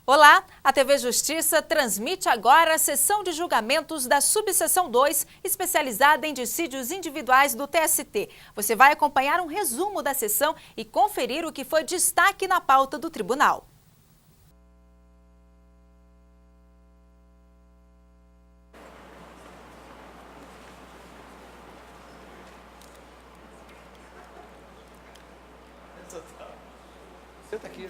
Olá, a TV Justiça transmite agora a sessão de julgamentos da Subseção 2, especializada em dissídios individuais do TST. Você vai acompanhar um resumo da sessão e conferir o que foi destaque na pauta do tribunal. Senta aqui.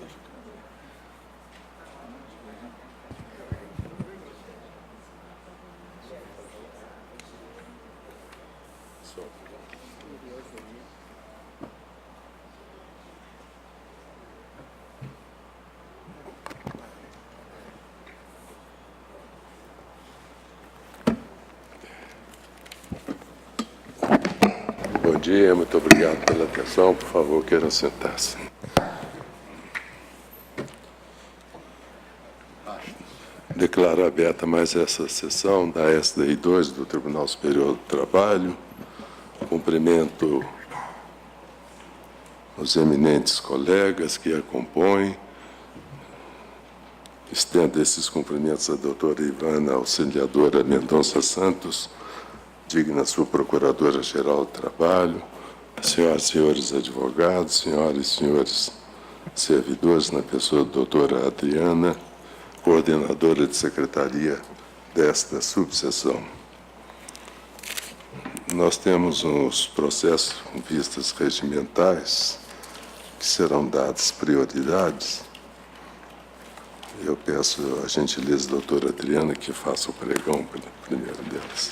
Bom dia, muito obrigado pela atenção. Por favor, queiram sentar-se. Declaro aberta mais essa sessão da SDI 2 do Tribunal Superior do Trabalho. Cumprimento os eminentes colegas que a compõem. Estendo esses cumprimentos à doutora Ivana Auxiliadora Mendonça Santos, digna sua Procuradora-Geral do Trabalho, senhoras e senhores advogados, senhoras e senhores servidores, na pessoa da doutora Adriana, coordenadora de secretaria desta subseção. Nós temos uns processos com vistas regimentais que serão dadas prioridades. Eu peço a gentileza da doutora Adriana que faça o pregão pela primeira delas.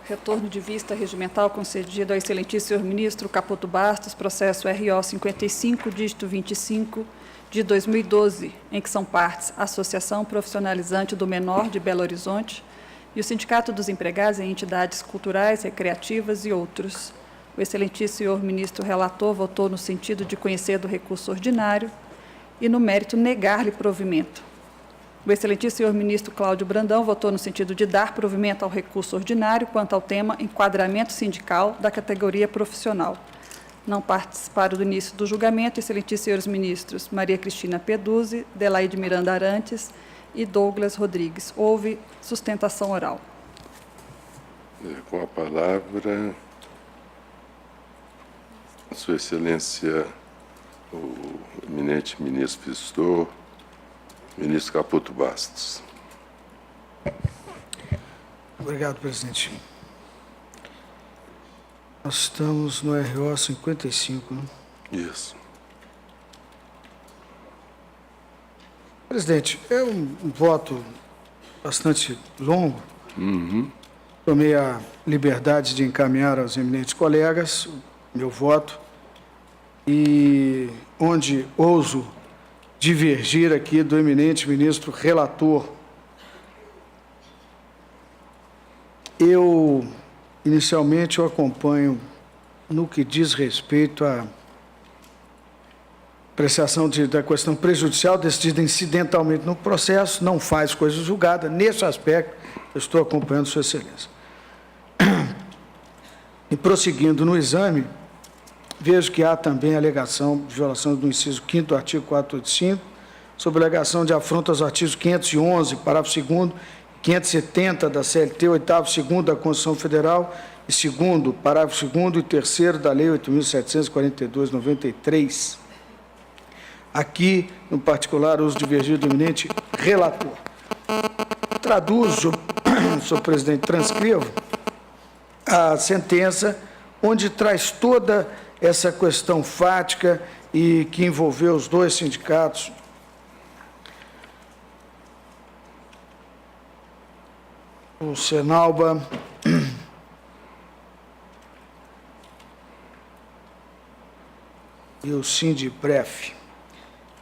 Retorno de vista regimental concedido ao excelentíssimo senhor ministro Capoto Bastos, processo RO 55, dígito 25, de 2012, em que são partes a Associação Profissionalizante do Menor de Belo Horizonte e o Sindicato dos Empregados em Entidades Culturais, Recreativas e outros. O excelentíssimo senhor ministro relator votou no sentido de conhecer do recurso ordinário e, no mérito, negar-lhe provimento. O excelentíssimo senhor ministro Cláudio Brandão votou no sentido de dar provimento ao recurso ordinário quanto ao tema enquadramento sindical da categoria profissional. Não participaram do início do julgamento, excelentíssimos senhores ministros Maria Cristina Peduzzi, Delaide Miranda Arantes e Douglas Rodrigues. Houve sustentação oral. Com a palavra, Sua Excelência, o eminente ministro visitor, ministro Capoto Bastos. Obrigado, presidente. Nós estamos no RO 55, né? Isso. Presidente, é um voto bastante longo. Tomei a liberdade de encaminhar aos eminentes colegas o meu voto e onde ouso divergir aqui do eminente ministro relator. Inicialmente, eu acompanho no que diz respeito à apreciação da questão prejudicial decidida incidentalmente no processo, não faz coisa julgada. Nesse aspecto, eu estou acompanhando Sua Excelência. E prosseguindo no exame, vejo que há também alegação de violação do inciso 5º do artigo 485, sobre alegação de afronta aos artigos 511, parágrafo 2º, 570 da CLT, 8º, 2º da Constituição Federal e 2º, parágrafo 2º e 3º da Lei 8.742/93. Aqui, no particular, uso divergido do eminente relator. Traduzo, senhor presidente, transcrevo a sentença onde traz toda essa questão fática e que envolveu os dois sindicatos. O Senalba e o Sindipref.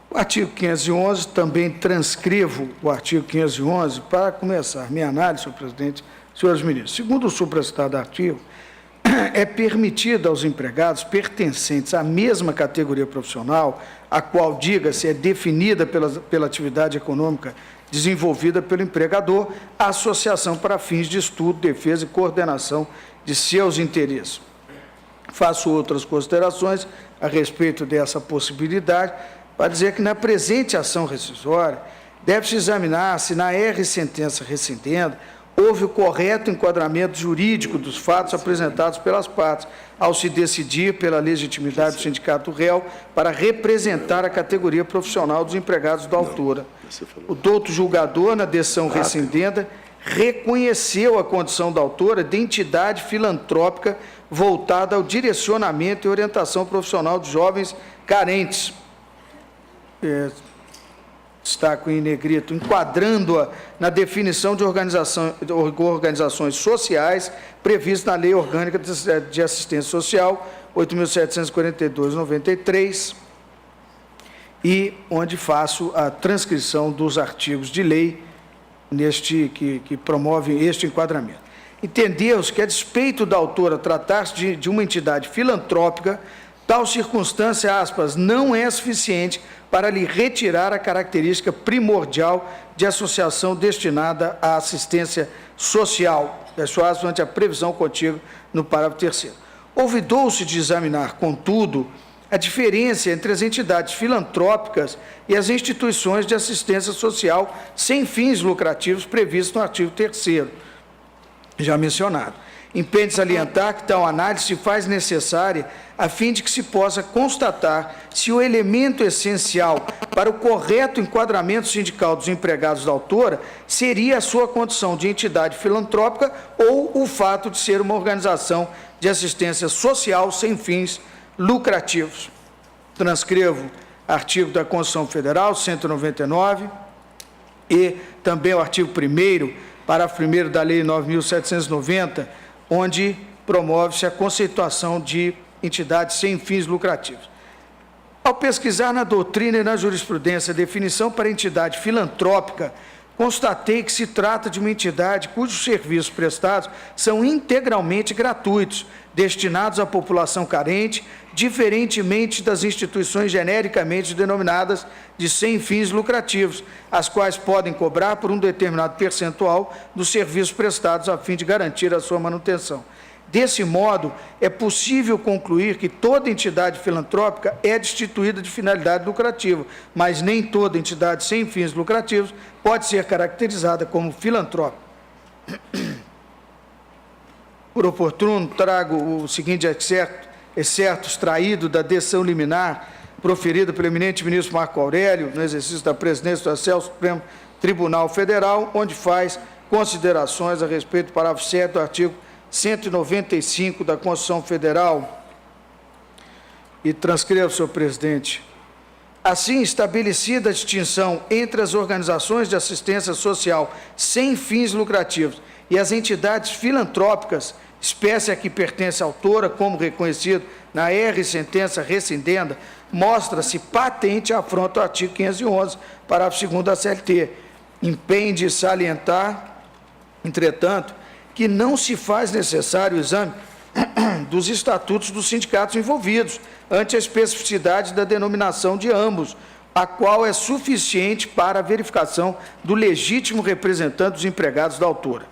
O artigo 511, também transcrevo o artigo 511 para começar minha análise, senhor presidente, senhores ministros. Segundo o supracitado artigo, é permitido aos empregados pertencentes à mesma categoria profissional, a qual, diga-se, é definida pela atividade econômica desenvolvida pelo empregador, a associação para fins de estudo, defesa e coordenação de seus interesses. Faço outras considerações a respeito dessa possibilidade, para dizer que na presente ação rescisória deve-se examinar se na sentença rescindenda houve o correto enquadramento jurídico dos fatos apresentados pelas partes, ao se decidir pela legitimidade do sindicato réu para representar a categoria profissional dos empregados da autora. O douto julgador, na decisão rescindenda, reconheceu a condição da autora de entidade filantrópica voltada ao direcionamento e orientação profissional de jovens carentes. Destaco em negrito, enquadrando-a na definição de organizações sociais prevista na Lei Orgânica de Assistência Social, 8.742/93, e onde faço a transcrição dos artigos de lei que promovem este enquadramento. Entendeu-se que, a despeito da autora tratar-se de uma entidade filantrópica, tal circunstância, aspas, não é suficiente para lhe retirar a característica primordial de associação destinada à assistência social, fecho aspas, ante a previsão contida no parágrafo 3º. Ouvidou-se de examinar, contudo, a diferença entre as entidades filantrópicas e as instituições de assistência social sem fins lucrativos previstas no artigo 3º, já mencionado. Impede salientar que tal análise se faz necessária a fim de que se possa constatar se o elemento essencial para o correto enquadramento sindical dos empregados da autora seria a sua condição de entidade filantrópica ou o fato de ser uma organização de assistência social sem fins lucrativos. Transcrevo artigo da Constituição Federal, 199, e também o artigo 1º, parágrafo 1º da Lei 9.790, onde promove-se a conceituação de entidades sem fins lucrativos. Ao pesquisar na doutrina e na jurisprudência a definição para entidade filantrópica, constatei que se trata de uma entidade cujos serviços prestados são integralmente gratuitos, destinados à população carente, diferentemente das instituições genericamente denominadas de sem fins lucrativos, as quais podem cobrar por um determinado percentual dos serviços prestados a fim de garantir a sua manutenção. Desse modo, é possível concluir que toda entidade filantrópica é destituída de finalidade lucrativa, mas nem toda entidade sem fins lucrativos pode ser caracterizada como filantrópica. Por oportuno, trago o seguinte excerto extraído da decisão liminar proferida pelo eminente ministro Marco Aurélio, no exercício da presidência do Supremo Tribunal Federal, onde faz considerações a respeito do parágrafo 7 do artigo 195 da Constituição Federal. E transcrevo, senhor presidente. Assim, estabelecida a distinção entre as organizações de assistência social sem fins lucrativos e as entidades filantrópicas, espécie a que pertence a autora, como reconhecido na sentença rescindenda, mostra-se patente a afronta ao artigo 511, parágrafo 2º da CLT. Impende salientar, entretanto, que não se faz necessário o exame dos estatutos dos sindicatos envolvidos, ante a especificidade da denominação de ambos, a qual é suficiente para a verificação do legítimo representante dos empregados da autora.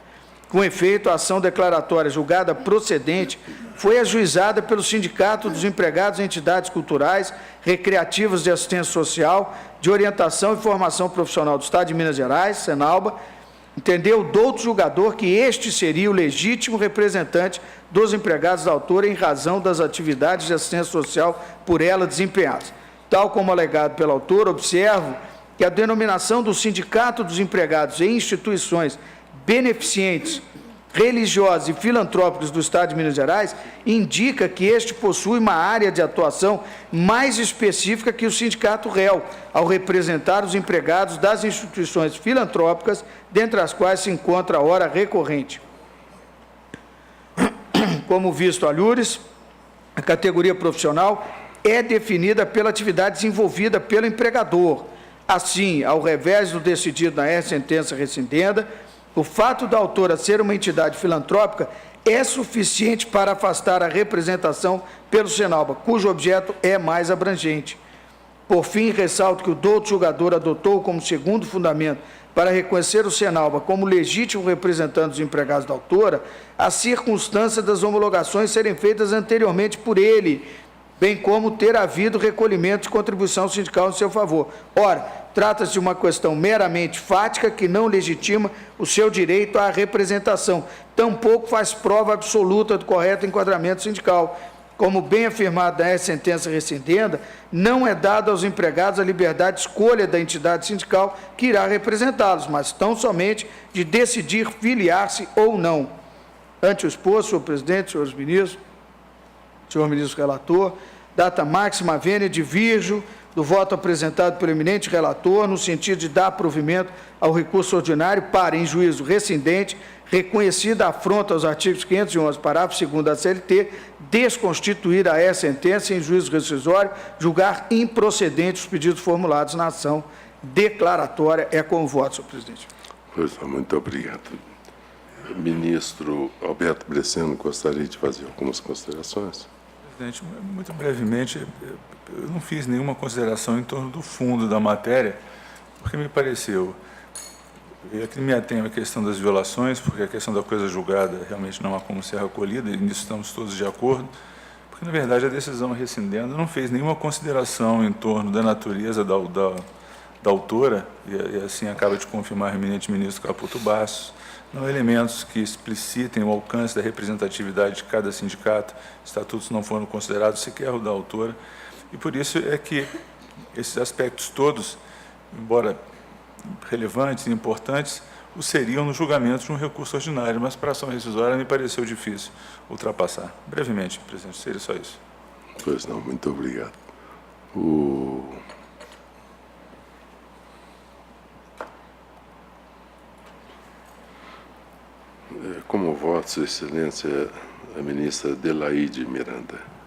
Com efeito, a ação declaratória julgada procedente foi ajuizada pelo Sindicato dos Empregados em Entidades Culturais, Recreativas de Assistência Social, de Orientação e Formação Profissional do Estado de Minas Gerais, Senalba. Entendeu o douto julgador que este seria o legítimo representante dos empregados da autora em razão das atividades de assistência social por ela desempenhadas. Tal como alegado pela autora, observo que a denominação do Sindicato dos Empregados em Instituições Beneficentes, Religiosas e Filantrópicas do Estado de Minas Gerais indica que este possui uma área de atuação mais específica que o sindicato réu, ao representar os empregados das instituições filantrópicas, dentre as quais se encontra a hora recorrente. Como visto a Lures, a categoria profissional é definida pela atividade desenvolvida pelo empregador. Assim, ao revés do decidido na sentença rescindenda, o fato da autora ser uma entidade filantrópica é suficiente para afastar a representação pelo Senalba, cujo objeto é mais abrangente. Por fim, ressalto que o douto julgador adotou como segundo fundamento para reconhecer o Senalba como legítimo representante dos empregados da autora a circunstância das homologações serem feitas anteriormente por ele bem como ter havido recolhimento de contribuição sindical em seu favor. Ora, trata-se de uma questão meramente fática que não legitima o seu direito à representação, tampouco faz prova absoluta do correto enquadramento sindical. Como bem afirmado na sentença rescindenda, não é dada aos empregados a liberdade de escolha da entidade sindical que irá representá-los, mas tão somente de decidir filiar-se ou não. Ante o exposto, senhor presidente, senhores ministros, senhor ministro relator, data máxima vênia divirjo do voto apresentado pelo eminente relator, no sentido de dar provimento ao recurso ordinário para, em juízo rescindente, reconhecida a afronta aos artigos 511, parágrafo 2º da CLT, desconstituir a essa sentença em juízo rescisório, julgar improcedentes os pedidos formulados na ação declaratória. É com o voto, senhor presidente. Pois não, muito obrigado. Ministro Alberto Bresciano, gostaria de fazer algumas considerações. Presidente, muito brevemente, eu não fiz nenhuma consideração em torno do fundo da matéria, porque me pareceu, eu aqui me atenho à questão das violações, porque a questão da coisa julgada realmente não há como ser recolhida, e nisso estamos todos de acordo, porque, na verdade, a decisão rescindenda não fez nenhuma consideração em torno da natureza da autora, e assim acaba de confirmar o eminente ministro Caputo Bastos, não há elementos que explicitem o alcance da representatividade de cada sindicato, estatutos não foram considerados sequer o da autora, e por isso é que esses aspectos todos, embora relevantes e importantes, o seriam no julgamento de um recurso ordinário, mas para a ação rescisória me pareceu difícil ultrapassar. Brevemente, presidente, seria só isso. Pois não, muito obrigado. Como voto, Sua Excelência, a ministra Adelaide Miranda.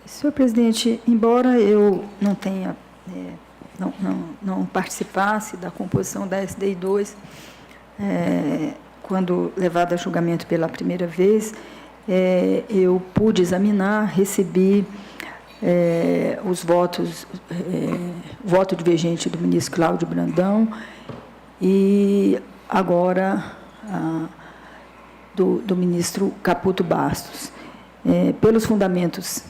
Senhor presidente, embora eu não tenha, não participasse da composição da SDI 2, quando levada a julgamento pela primeira vez, eu pude examinar, recebi os votos, voto divergente do ministro Cláudio Brandão e agora do ministro Caputo Bastos. Pelos fundamentos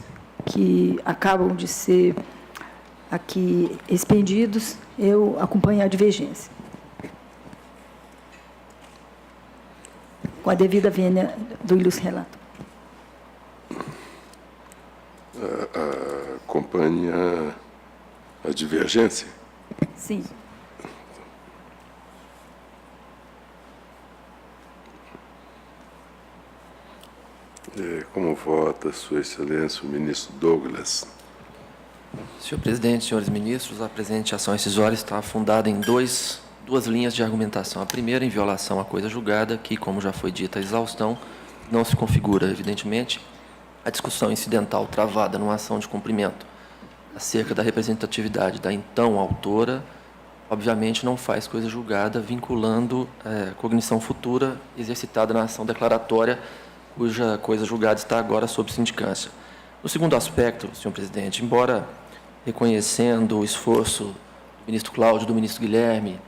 que acabam de ser aqui expendidos, eu acompanho a divergência. Com a devida vênia do ilustre relator. Acompanha a divergência? Sim. Como vota, Sua Excelência, o ministro Douglas? Senhor presidente, senhores ministros, a presente ação rescisória está fundada em duas linhas de argumentação. A primeira, em violação à coisa julgada, que, como já foi dita, a exaustão não se configura, evidentemente, a discussão incidental travada numa ação de cumprimento acerca da representatividade da então autora, obviamente não faz coisa julgada, vinculando cognição futura exercitada na ação declaratória, cuja coisa julgada está agora sob sindicância. No segundo aspecto, senhor presidente, embora reconhecendo o esforço do ministro Cláudio e do ministro Guilherme,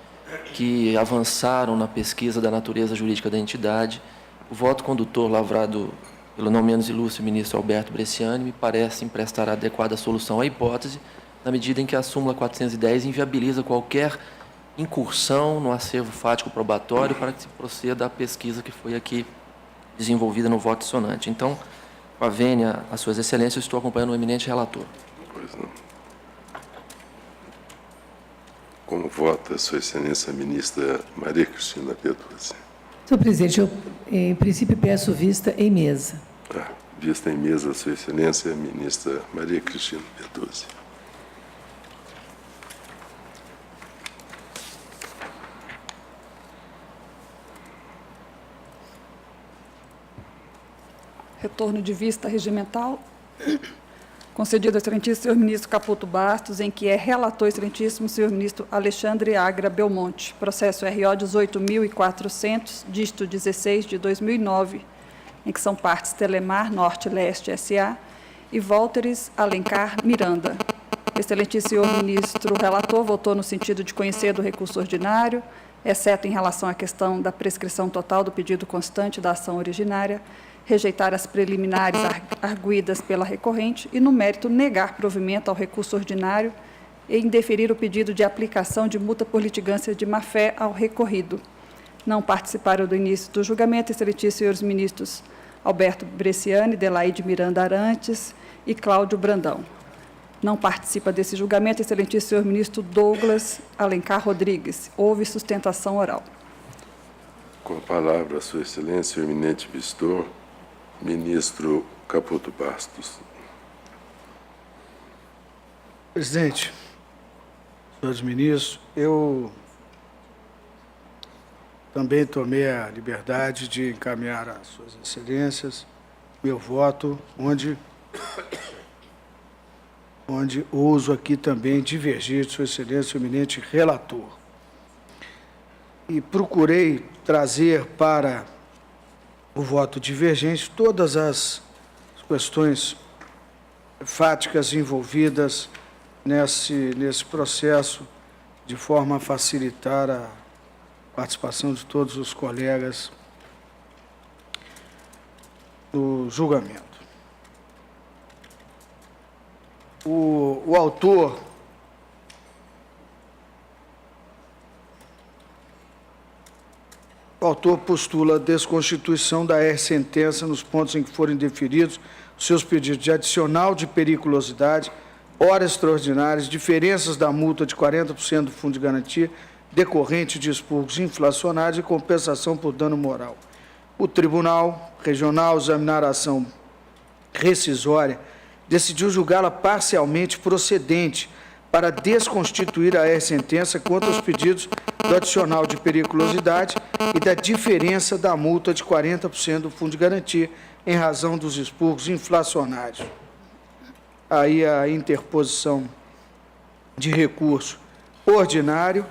que avançaram na pesquisa da natureza jurídica da entidade, o voto condutor lavrado pelo não menos ilustre ministro Alberto Bresciani me parece emprestar a adequada solução à hipótese, na medida em que a súmula 410 inviabiliza qualquer incursão no acervo fático probatório para que se proceda à pesquisa que foi aqui desenvolvida no voto dissonante. Então, com a vênia às suas excelências, eu estou acompanhando o eminente relator. Pois não. Como vota Sua Excelência a ministra Maria Cristina Pedroso? Senhor presidente, eu, em princípio, peço vista em mesa. Vista em mesa, Sua Excelência, a ministra Maria Cristina Pedroso. Retorno de vista regimental. Concedido ao excelentíssimo senhor ministro Caputo Bastos, em que é relator excelentíssimo senhor ministro Alexandre Agra Belmonte. Processo RO 18.400, dígito 16 de 2009, em que são partes Telemar Norte-Leste S.A. e Volteres Alencar Miranda. Excelentíssimo senhor ministro relator votou no sentido de conhecer do recurso ordinário, exceto em relação à questão da prescrição total do pedido constante da ação originária, rejeitar as preliminares arguidas pela recorrente e, no mérito, negar provimento ao recurso ordinário e indeferir o pedido de aplicação de multa por litigância de má-fé ao recorrido. Não participaram do início do julgamento, excelentíssimos senhores ministros Alberto Bresciani, Delaide Miranda Arantes e Cláudio Brandão. Não participa desse julgamento, excelentíssimo senhor ministro Douglas Alencar Rodrigues. Houve sustentação oral. Com a palavra, Sua Excelência, o eminente vistor, ministro Caputo Bastos. Presidente, senhores ministros, eu também tomei a liberdade de encaminhar às Suas Excelências meu voto, onde ouso aqui também divergir de Sua Excelência, o eminente relator. E procurei trazer para o voto divergente todas as questões fáticas envolvidas nesse processo, de forma a facilitar a participação de todos os colegas no julgamento. O autor postula a desconstituição da sentença nos pontos em que forem deferidos os seus pedidos de adicional de periculosidade, horas extraordinárias, diferenças da multa de 40% do fundo de garantia decorrente de expurgos inflacionários e compensação por dano moral. O Tribunal Regional examinar a ação rescisória decidiu julgá-la parcialmente procedente para desconstituir a sentença quanto aos pedidos do adicional de periculosidade e da diferença da multa de 40% do fundo de garantia em razão dos expurgos inflacionários. Aí a interposição de recurso ordinário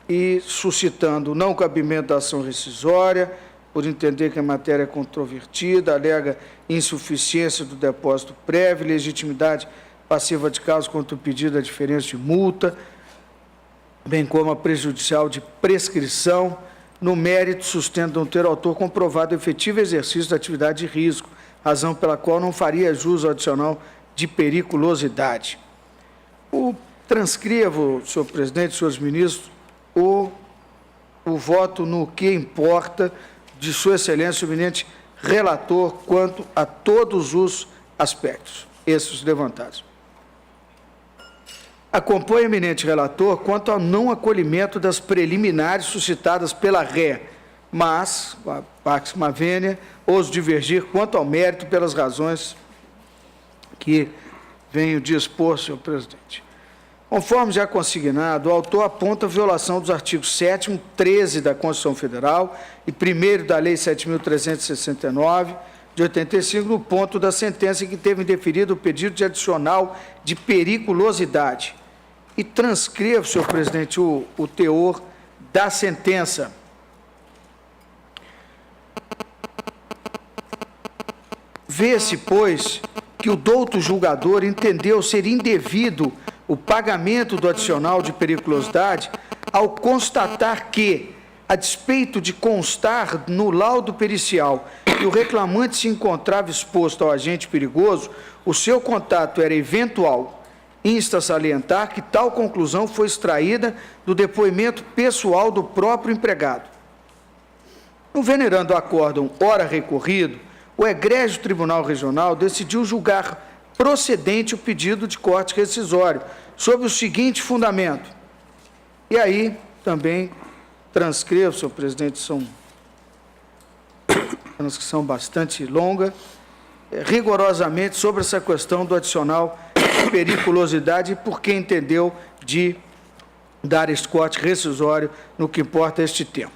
e suscitando o não cabimento da ação rescisória, por entender que a matéria é controvertida, alega insuficiência do depósito prévio, legitimidade passiva de causa contra o pedido da diferença de multa, bem como a prejudicial de prescrição, no mérito sustenta não ter autor comprovado efetivo exercício da atividade de risco, razão pela qual não faria jus ao adicional de periculosidade. Transcrevo, senhor presidente, senhores ministros, o voto no que importa de Sua Excelência, o eminente relator, quanto a todos os aspectos, esses levantados. Acompanho o eminente relator quanto ao não acolhimento das preliminares suscitadas pela ré, mas, a Pax Mavênia, ouso divergir quanto ao mérito pelas razões que venho de expor, senhor presidente. Conforme já consignado, o autor aponta a violação dos artigos 7º, 13 da Constituição Federal e 1º da Lei 7.369, de 85, no ponto da sentença em que teve indeferido o pedido de adicional de periculosidade. E transcrevo, senhor presidente, o teor da sentença. Vê-se, pois, que o douto julgador entendeu ser indevido o pagamento do adicional de periculosidade ao constatar que, a despeito de constar no laudo pericial que o reclamante se encontrava exposto ao agente perigoso, o seu contato era eventual. Insta a salientar que tal conclusão foi extraída do depoimento pessoal do próprio empregado. No venerando acórdão ora recorrido, o egrégio Tribunal Regional decidiu julgar procedente o pedido de corte rescisório, sob o seguinte fundamento. E aí, também, transcrevo, senhor presidente, transcrição bastante longa, rigorosamente sobre essa questão do adicional de periculosidade, porque entendeu de dar este corte rescisório no que importa este tempo.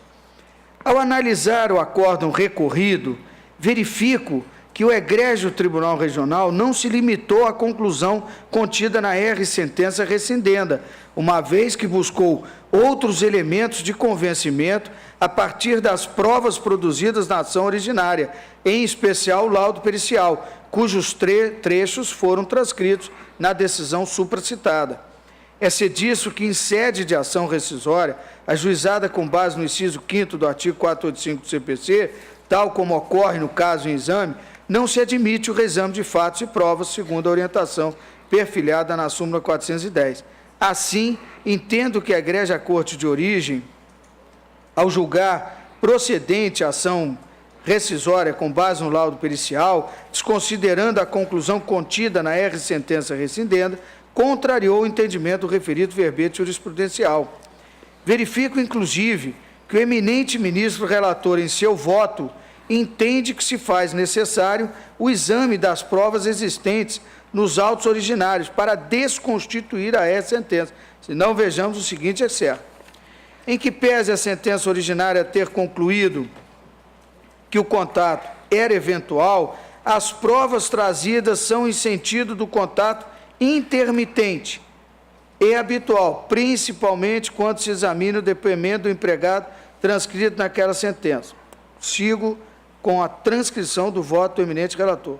Ao analisar o acórdão recorrido, verifico que o egrégio Tribunal Regional não se limitou à conclusão contida na sentença rescindenda, uma vez que buscou outros elementos de convencimento a partir das provas produzidas na ação originária, em especial o laudo pericial, cujos trechos foram transcritos na decisão supracitada. É-se disso que, em sede de ação rescisória, ajuizada com base no inciso 5º do artigo 485 do CPC, tal como ocorre no caso em exame, não se admite o reexame de fatos e provas, segundo a orientação perfilhada na súmula 410. Assim, entendo que a Egrégia Corte de Origem, ao julgar procedente a ação rescisória com base no laudo pericial, desconsiderando a conclusão contida na sentença rescindenda, contrariou o entendimento do referido verbete jurisprudencial. Verifico, inclusive, que o eminente ministro relator, em seu voto, entende que se faz necessário o exame das provas existentes nos autos originários para desconstituir a sentença. Se não, vejamos o seguinte excerto. Em que pese a sentença originária ter concluído que o contato era eventual, as provas trazidas são em sentido do contato intermitente e habitual, principalmente quando se examina o depoimento do empregado transcrito naquela sentença. Sigo com a transcrição do voto do eminente relator.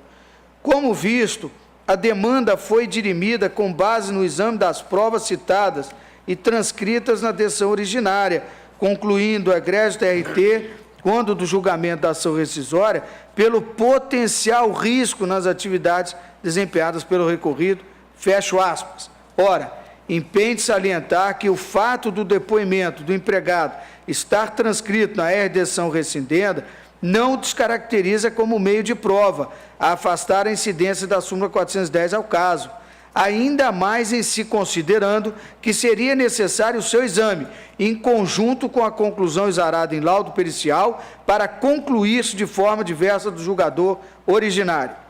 Como visto, a demanda foi dirimida com base no exame das provas citadas e transcritas na decisão originária, concluindo o egrégio TRT, quando do julgamento da ação rescisória, pelo potencial risco nas atividades desempenhadas pelo recorrido, fecho aspas. Ora, impende salientar que o fato do depoimento do empregado estar transcrito na decisão rescindenda não descaracteriza como meio de prova a afastar a incidência da súmula 410 ao caso, ainda mais em se considerando que seria necessário o seu exame, em conjunto com a conclusão exarada em laudo pericial, para concluir-se de forma diversa do julgador originário.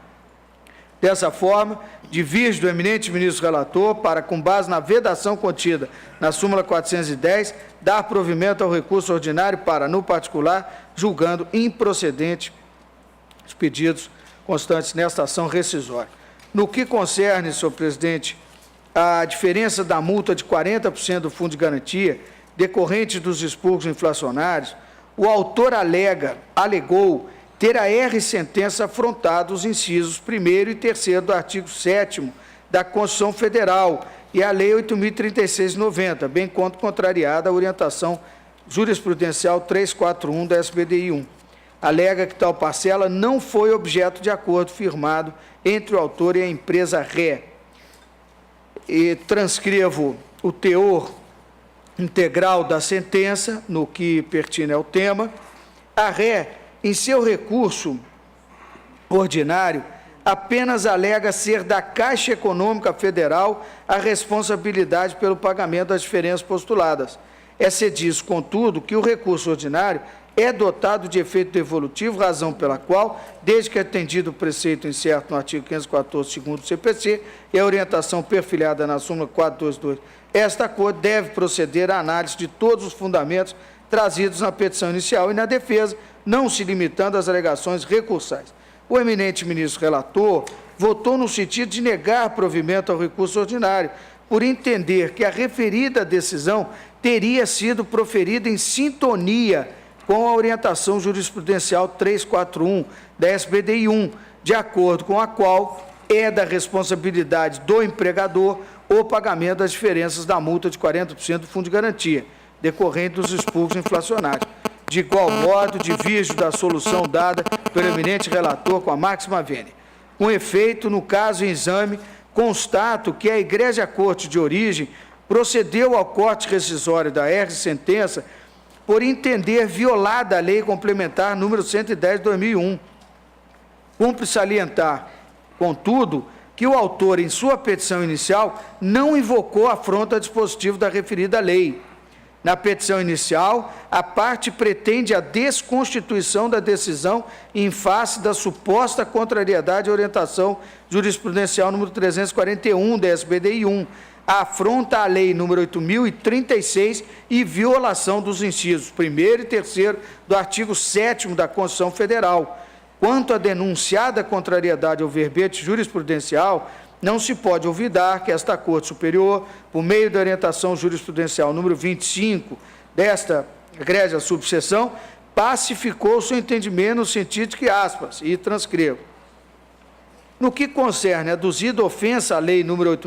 Dessa forma, diverge do eminente ministro relator para, com base na vedação contida na súmula 410, dar provimento ao recurso ordinário para, no particular, julgando improcedente os pedidos constantes nesta ação rescisória. No que concerne, senhor presidente, a diferença da multa de 40% do fundo de garantia decorrente dos expurgos inflacionários, o autor alegou ter a sentença afrontado os incisos 1º e 3º do artigo 7º da Constituição Federal e a Lei 8.036/90, bem quanto contrariada a orientação jurisprudencial 341 da SBDI 1. Alega que tal parcela não foi objeto de acordo firmado entre o autor e a empresa Ré. E transcrevo o teor integral da sentença, no que pertine ao tema. A Ré, em seu recurso ordinário, apenas alega ser da Caixa Econômica Federal a responsabilidade pelo pagamento das diferenças postuladas. É-se disso, contudo, que o recurso ordinário é dotado de efeito devolutivo, razão pela qual, desde que atendido o preceito incerto no artigo 514, segundo do CPC, e a orientação perfilhada na súmula 422, esta Corte deve proceder à análise de todos os fundamentos trazidos na petição inicial e na defesa, não se limitando às alegações recursais. O eminente ministro relator votou no sentido de negar provimento ao recurso ordinário, por entender que a referida decisão teria sido proferida em sintonia com a orientação jurisprudencial 341 da SBDI 1, de acordo com a qual é da responsabilidade do empregador o pagamento das diferenças da multa de 40% do fundo de garantia, decorrente dos expurgos inflacionários. De igual modo, diverjo da solução dada pelo eminente relator com a máxima vênia. Com efeito, no caso em exame, constato que a Egrégia Corte de Origem procedeu ao corte rescisório da sentença por entender violada a Lei Complementar número 110 de 2001. Cumpre salientar, contudo, que o autor, em sua petição inicial, não invocou afronta a dispositivo da referida lei. Na petição inicial, a parte pretende a desconstituição da decisão em face da suposta contrariedade à orientação jurisprudencial número 341 da SBDI 1, afronta a lei número 8.036 e violação dos incisos 1º e 3º do artigo 7º da Constituição Federal. Quanto à denunciada contrariedade ao verbete jurisprudencial, não se pode olvidar que esta Corte Superior, por meio da orientação jurisprudencial número 25 desta egrégia subseção, pacificou seu entendimento no sentido de que, aspas, e transcrevo, no que concerne a aduzida ofensa à Lei número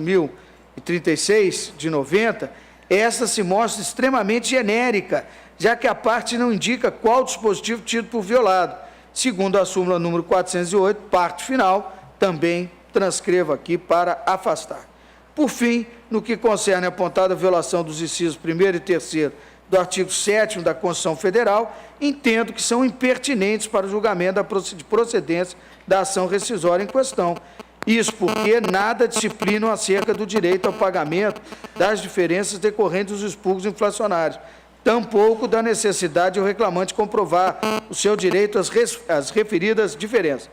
e 36 de 90, esta se mostra extremamente genérica, já que a parte não indica qual dispositivo tido por violado. Segundo a súmula número 408, parte final, também transcrevo aqui para afastar. Por fim, no que concerne a apontada violação dos incisos 1º e 3º do artigo 7º da Constituição Federal, entendo que são impertinentes para o julgamento de procedência da ação rescisória em questão. Isso porque nada disciplinam acerca do direito ao pagamento das diferenças decorrentes dos expurgos inflacionários, tampouco da necessidade de o reclamante comprovar o seu direito às referidas diferenças.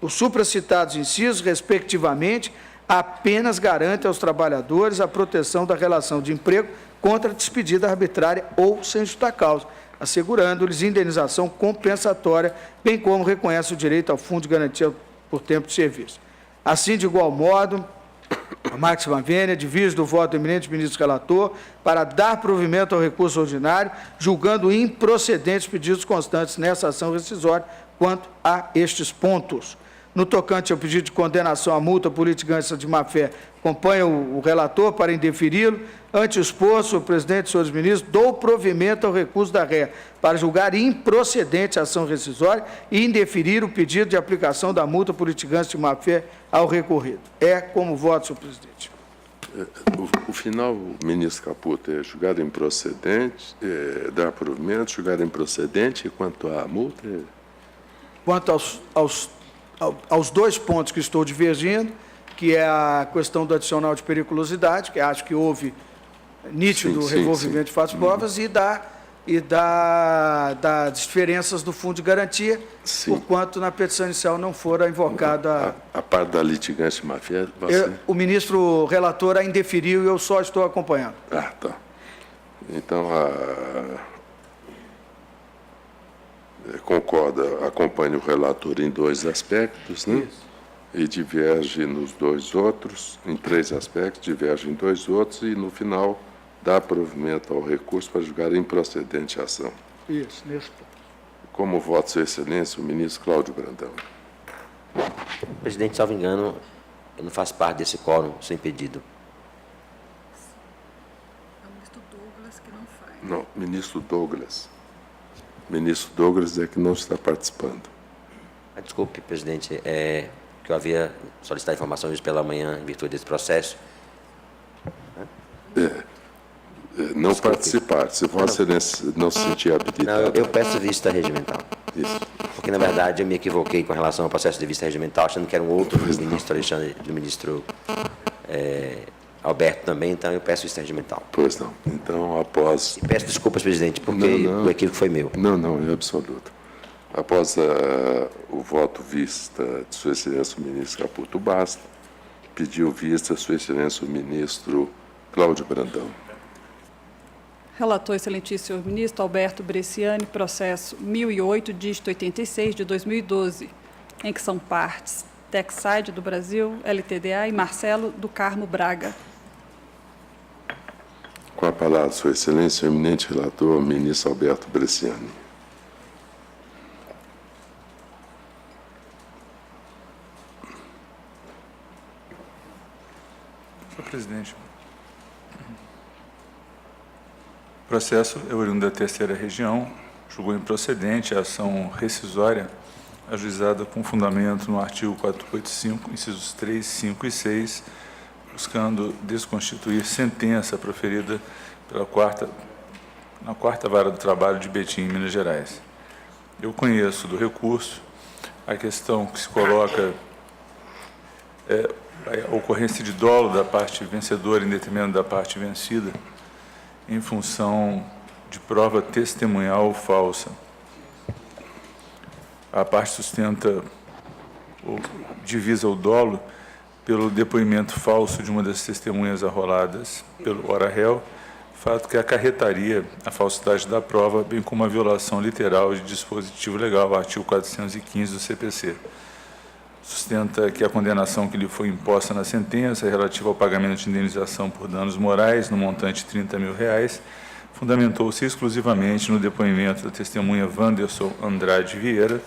Os supracitados incisos, respectivamente, apenas garantem aos trabalhadores a proteção da relação de emprego contra a despedida arbitrária ou sem justa causa, assegurando-lhes indenização compensatória, bem como reconhece o direito ao fundo de garantia por tempo de serviço. Assim, de igual modo, a máxima vênia divide do voto do eminente ministro relator para dar provimento ao recurso ordinário, julgando improcedentes pedidos constantes nessa ação rescisória quanto a estes pontos. No tocante ao pedido de condenação à multa por litigância de má-fé, acompanha o relator para indeferi-lo. Ante o exposto, senhor presidente, senhores ministros, dou provimento ao recurso da ré para julgar improcedente a ação rescisória e indeferir o pedido de aplicação da multa por litigância de má-fé ao recorrido. É como voto, senhor presidente. O final, ministro Caputo, é julgar improcedente, dar provimento, julgar improcedente, e quanto à multa? Quanto aos dois pontos que estou divergindo, que é a questão do adicional de periculosidade, que acho que houve nítido revolvimento de fatos e provas, e das diferenças do fundo de garantia, porquanto na petição inicial não fora invocada... A parte da litigância de má-fé... O ministro relator a indeferiu e eu só estou acompanhando. Ah, tá. Então, concorda, acompanha o relator em dois aspectos, né? Isso. E diverge nos dois outros, em três aspectos, diverge em dois outros, e no final dá provimento ao recurso para julgar improcedente a ação. Isso, nesse ponto. Como voto, Sua Excelência, o ministro Cláudio Brandão. Presidente, salvo engano, eu não faço parte desse quórum sem pedido. É o ministro Douglas que não faz. Não, ministro Douglas. Ministro Douglas é que não está participando. Desculpe, presidente, que eu havia solicitado informações pela manhã em virtude desse processo. Não desculpe. Participar, se Vossa Excelência não se sentir habilitado. Não, eu peço vista regimental. Isso. Porque, na verdade, eu me equivoquei com relação ao processo de vista regimental, achando que era um outro do ministro Alexandre, do ministro Alberto também, então eu peço vista regimental. Pois não. Então, após... E peço desculpas, presidente, porque o equívoco foi meu. Não, é absoluto. Após o voto vista de Sua Excelência o ministro Caputo Bastos, pediu vista Sua Excelência o ministro Cláudio Brandão. Relator, excelentíssimo senhor ministro Alberto Bresciani, processo 1008, dígito 86, de 2012, em que são partes Texide do Brasil, LTDA e Marcelo do Carmo Braga. Com a palavra, Sua Excelência, o eminente relator, o ministro Alberto Bresciani. Senhor presidente, o processo é oriundo da terceira região, julgou improcedente a ação rescisória ajuizada com fundamento no artigo 485, incisos 3, 5 e 6, buscando desconstituir sentença proferida na quarta vara do trabalho de Betim, em Minas Gerais. Eu conheço do recurso a questão que se coloca a ocorrência de dolo da parte vencedora em detrimento da parte vencida, em função de prova testemunhal falsa. A parte sustenta ou divisa o dolo pelo depoimento falso de uma das testemunhas arroladas pelo ora réu, fato que acarretaria a falsidade da prova, bem como a violação literal de dispositivo legal, artigo 415 do CPC. Sustenta que a condenação que lhe foi imposta na sentença relativa ao pagamento de indenização por danos morais no montante de R$30.000 fundamentou-se exclusivamente no depoimento da testemunha Wanderson Andrade Vieira,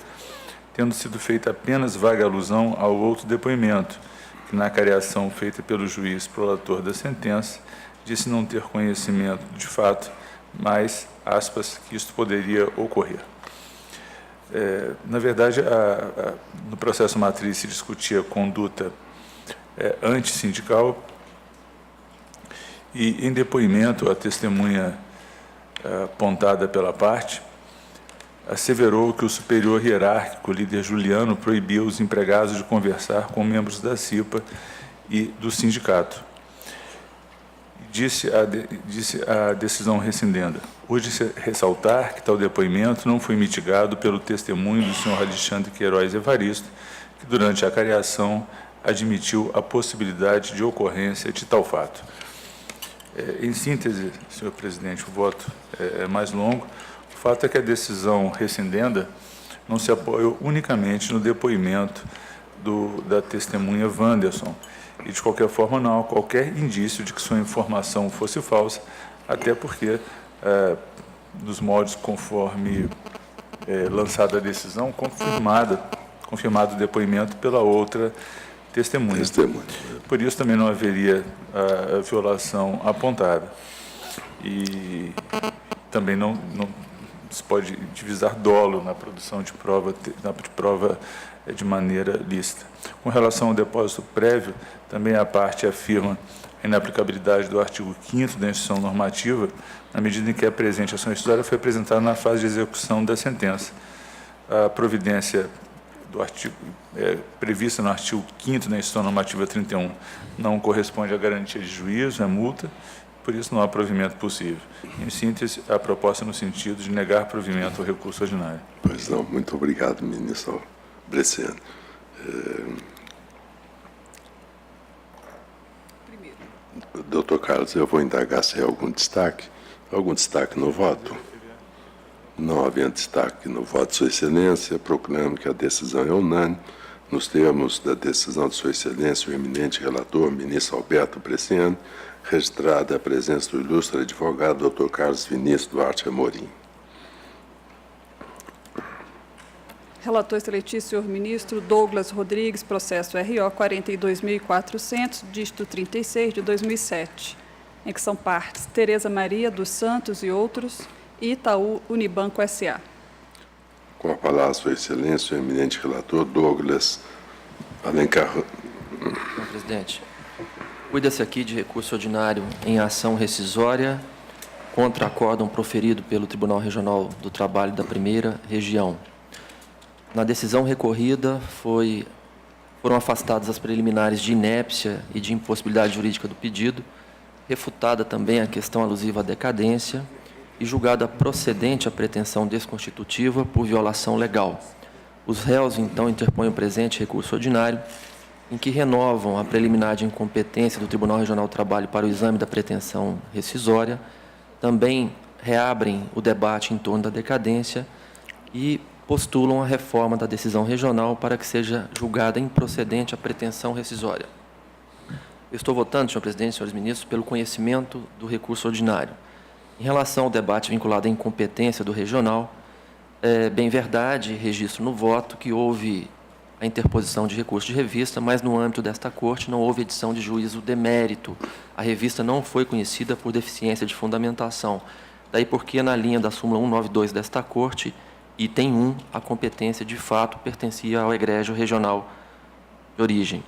tendo sido feita apenas vaga alusão ao outro depoimento, que na cariação feita pelo juiz prolator da sentença, disse não ter conhecimento de fato, mas, aspas, que isto poderia ocorrer. Na verdade, no processo matriz se discutia conduta antissindical e, em depoimento, a testemunha apontada pela parte asseverou que o superior hierárquico, o líder Juliano, proibia os empregados de conversar com membros da CIPA e do sindicato. Disse a decisão rescindenda: urge ressaltar que tal depoimento não foi mitigado pelo testemunho do senhor Alexandre Queiroz Evaristo, que durante a cariação admitiu a possibilidade de ocorrência de tal fato. Em síntese, senhor presidente, o voto é mais longo. O fato é que a decisão rescindenda não se apoiou unicamente no depoimento da testemunha Wanderson, e, de qualquer forma, não há qualquer indício de que sua informação fosse falsa, até porque, nos moldes conforme lançada a decisão, confirmado o depoimento pela outra testemunha. Por isso, também não haveria a violação apontada. E também não se pode divisar dolo na produção de prova de maneira lícita. Com relação ao depósito prévio, também a parte afirma a inaplicabilidade do artigo 5º da instituição normativa, na medida em que a presente ação rescisória foi apresentada na fase de execução da sentença. A providência do artigo prevista no artigo 5º da instituição normativa 31 não corresponde à garantia de juízo, é multa, por isso não há provimento possível. Em síntese, a proposta no sentido de negar provimento ao recurso ordinário. Pois não, muito obrigado, ministro Bresciani. Doutor Carlos, eu vou indagar se há algum destaque no voto. Não havendo destaque no voto de Sua Excelência, proclamo que a decisão é unânime. Nos termos da decisão de Sua Excelência, o eminente relator, ministro Alberto Bresciani, registrada a presença do ilustre advogado Dr. Carlos Vinícius Duarte Amorim. Relator excelentíssimo, senhor ministro Douglas Rodrigues, processo RO 42.400, dígito 36, de 2007, em que são partes Tereza Maria dos Santos e outros, e Itaú Unibanco S.A. Com a palavra, Sua Excelência, o eminente relator Douglas Alencar. Senhor presidente, cuida-se aqui de recurso ordinário em ação rescisória contra acórdão proferido pelo Tribunal Regional do Trabalho da Primeira Região. Na decisão recorrida, foram afastadas as preliminares de inépcia e de impossibilidade jurídica do pedido, refutada também a questão alusiva à decadência e julgada procedente a pretensão desconstitutiva por violação legal. Os réus, então, interpõem o presente recurso ordinário, em que renovam a preliminar de incompetência do Tribunal Regional do Trabalho para o exame da pretensão rescisória, também reabrem o debate em torno da decadência e postulam a reforma da decisão regional para que seja julgada improcedente a pretensão rescisória. Eu estou votando, senhor presidente, senhores ministros, pelo conhecimento do recurso ordinário. Em relação ao debate vinculado à incompetência do regional, é bem verdade, registro no voto, que houve a interposição de recurso de revista, mas no âmbito desta Corte não houve edição de juízo de mérito. A revista não foi conhecida por deficiência de fundamentação. Daí porque, na linha da súmula 192 desta Corte, item 1, a competência de fato pertencia ao egrégio regional de origem.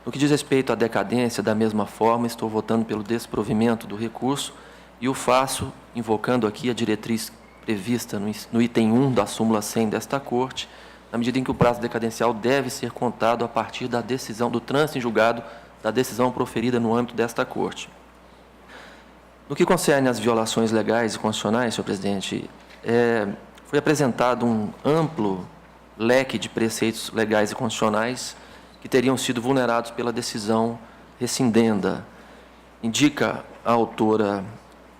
No que diz respeito à decadência, da mesma forma, estou votando pelo desprovimento do recurso e o faço invocando aqui a diretriz prevista no item 1 da súmula 100 desta Corte, na medida em que o prazo decadencial deve ser contado a partir da decisão do trânsito em julgado da decisão proferida no âmbito desta Corte. No que concerne às violações legais e constitucionais, senhor presidente, foi apresentado um amplo leque de preceitos legais e constitucionais que teriam sido vulnerados pela decisão rescindenda. Indica a autora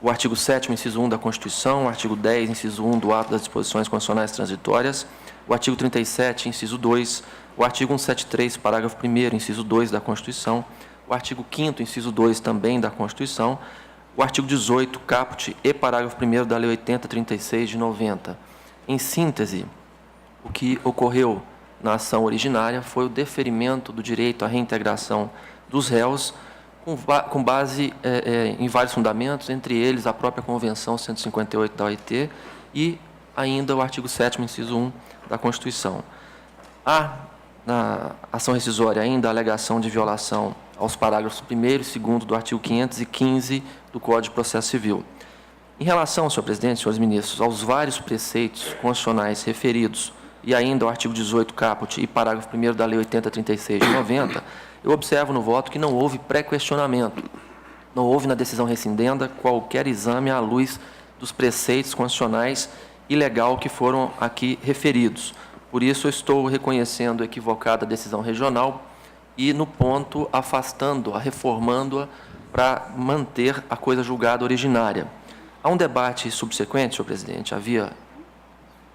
o artigo 7º, inciso 1 da Constituição, o artigo 10, inciso 1 do ato das disposições constitucionais transitórias, o artigo 37, inciso 2, o artigo 173, parágrafo 1º, inciso 2 da Constituição, o artigo 5º, inciso 2 também da Constituição, o artigo 18, caput e parágrafo 1º da Lei 8036 de 90. Em síntese, o que ocorreu na ação originária foi o deferimento do direito à reintegração dos réus, com base em vários fundamentos, entre eles a própria Convenção 158 da OIT e ainda o artigo 7º, inciso 1 da Constituição. Há, na ação rescisória, ainda a alegação de violação aos parágrafos 1º e 2º do artigo 515 do Código de Processo Civil. Em relação, senhor presidente, senhores ministros, aos vários preceitos constitucionais referidos e ainda ao artigo 18 caput e parágrafo 1º da Lei 8036 de 90, eu observo no voto que não houve pré-questionamento, não houve na decisão rescindenda qualquer exame à luz dos preceitos constitucionais e legal que foram aqui referidos. Por isso, eu estou reconhecendo equivocada a decisão regional e, no ponto, afastando-a, reformando-a para manter a coisa julgada originária. Há um debate subsequente, senhor presidente, havia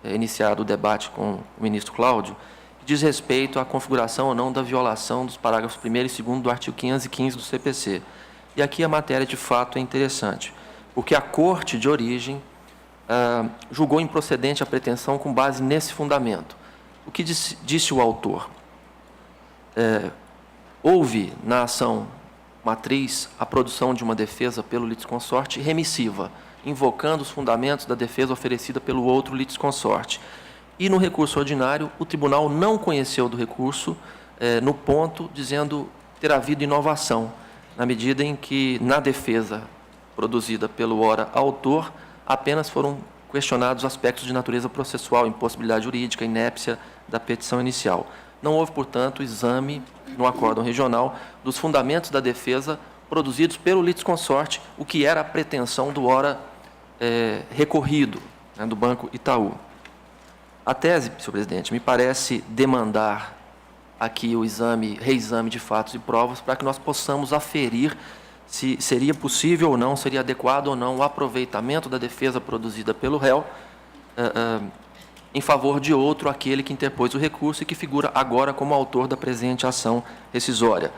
iniciado o debate com o ministro Cláudio, que diz respeito à configuração ou não da violação dos parágrafos 1º e 2º do artigo 515 do CPC. E aqui a matéria, de fato, é interessante, porque a Corte de origem julgou improcedente a pretensão com base nesse fundamento. O que disse o autor? Houve na ação matriz a produção de uma defesa pelo litisconsorte remissiva, invocando os fundamentos da defesa oferecida pelo outro litisconsorte. E no recurso ordinário, o tribunal não conheceu do recurso no ponto dizendo ter havido inovação, na medida em que, na defesa produzida pelo ora autor, apenas foram questionados aspectos de natureza processual, impossibilidade jurídica, inépcia da petição inicial. Não houve, portanto, exame no acórdão regional dos fundamentos da defesa produzidos pelo litisconsorte, o que era a pretensão do ora recorrido, né, do Banco Itaú. A tese, senhor presidente, me parece demandar aqui o reexame de fatos e provas para que nós possamos aferir se seria possível ou não, seria adequado ou não o aproveitamento da defesa produzida pelo réu em favor de outro, aquele que interpôs o recurso e que figura agora como autor da presente ação rescisória.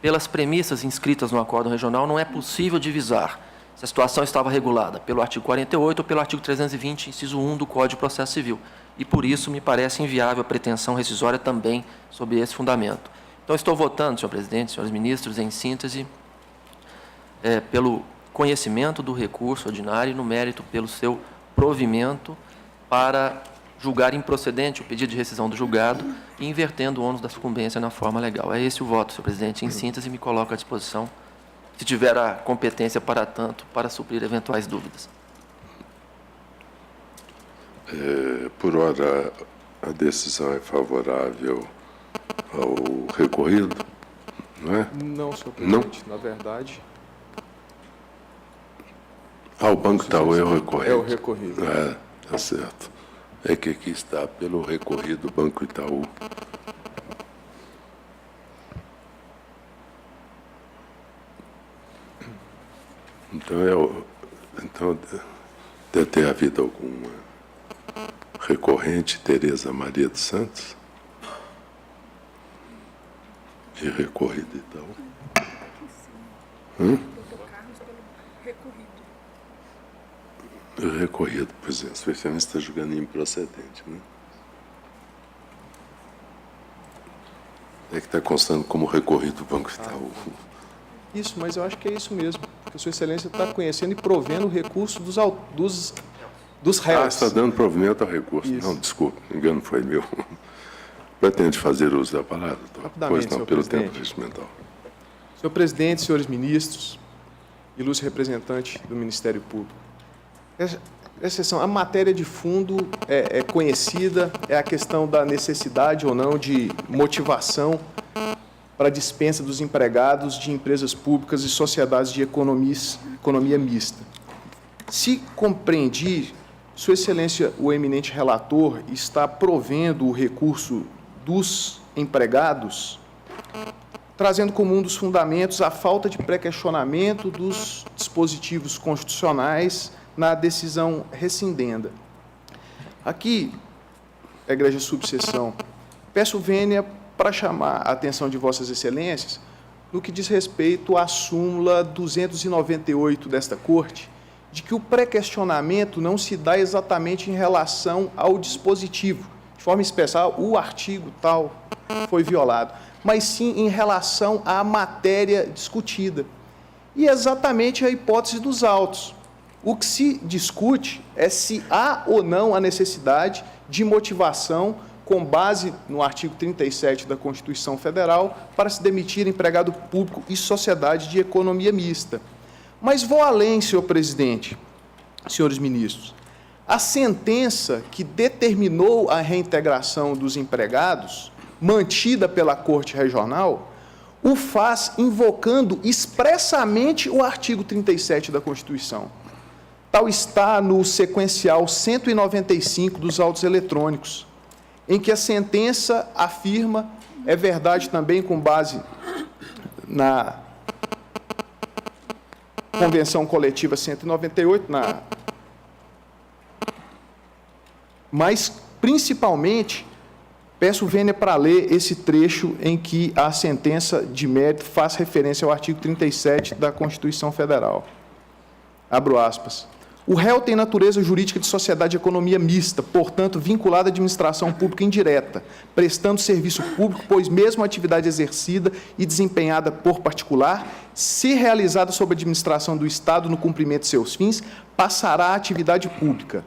Pelas premissas inscritas no acórdão regional, não é possível divisar se a situação estava regulada pelo artigo 48 ou pelo artigo 320, inciso 1 do Código de Processo Civil. E, por isso, me parece inviável a pretensão rescisória também sob esse fundamento. Então, estou votando, senhor presidente, senhores ministros, em síntese, pelo conhecimento do recurso ordinário e, no mérito, pelo seu provimento para julgar improcedente o pedido de rescisão do julgado e invertendo o ônus da sucumbência na forma legal. É esse o voto, senhor presidente. Em síntese, me coloco à disposição, se tiver a competência para tanto, para suprir eventuais dúvidas. Por hora, a decisão é favorável ao recorrido, não é? Não, senhor presidente. Não? Na verdade... O Banco Itaú é o recorrido. É o recorrido. Tá certo. É que aqui está pelo recorrido Banco Itaú. Então deve ter havido alguma recorrente, Tereza Maria dos Santos, e recorrido Itaú. O recorrido, pois é, o especialista está julgando improcedente, né? É que está constando como recorrido o Banco Itaú. Isso, mas eu acho que é isso mesmo, porque a Sua Excelência está conhecendo e provendo o recurso dos réus. Está dando provimento ao recurso. Isso. Não, desculpe, o engano foi meu. Pretende fazer uso da palavra? Rapidamente, pois não, pelo tempo regimental. Senhor presidente, senhores ministros, ilustre representante do Ministério Público, exceção, a matéria de fundo é conhecida, é a questão da necessidade ou não de motivação para a dispensa dos empregados de empresas públicas e sociedades de economia mista. Se compreendi, Sua Excelência, o eminente relator, está provendo o recurso dos empregados, trazendo como um dos fundamentos a falta de pré-questionamento dos dispositivos constitucionais na decisão rescindenda. Aqui, egrégia subseção, peço vênia para chamar a atenção de Vossas Excelências no que diz respeito à súmula 298 desta Corte, de que o pré-questionamento não se dá exatamente em relação ao dispositivo, forma especial, o artigo tal foi violado, mas sim em relação à matéria discutida. E exatamente a hipótese dos autos. O que se discute é se há ou não a necessidade de motivação com base no artigo 37 da Constituição Federal para se demitir empregado público e sociedade de economia mista. Mas vou além, senhor presidente, senhores ministros. A sentença que determinou a reintegração dos empregados, mantida pela Corte Regional, o faz invocando expressamente o artigo 37 da Constituição. Tal está no sequencial 195 dos autos eletrônicos, em que a sentença afirma, é verdade também com base na Convenção Coletiva 198, mas, principalmente, peço vênia para ler esse trecho em que a sentença de mérito faz referência ao artigo 37 da Constituição Federal. Abro aspas. O réu tem natureza jurídica de sociedade de economia mista, portanto, vinculada à administração pública indireta, prestando serviço público, pois mesmo a atividade exercida e desempenhada por particular, se realizada sob a administração do Estado no cumprimento de seus fins, passará à atividade pública.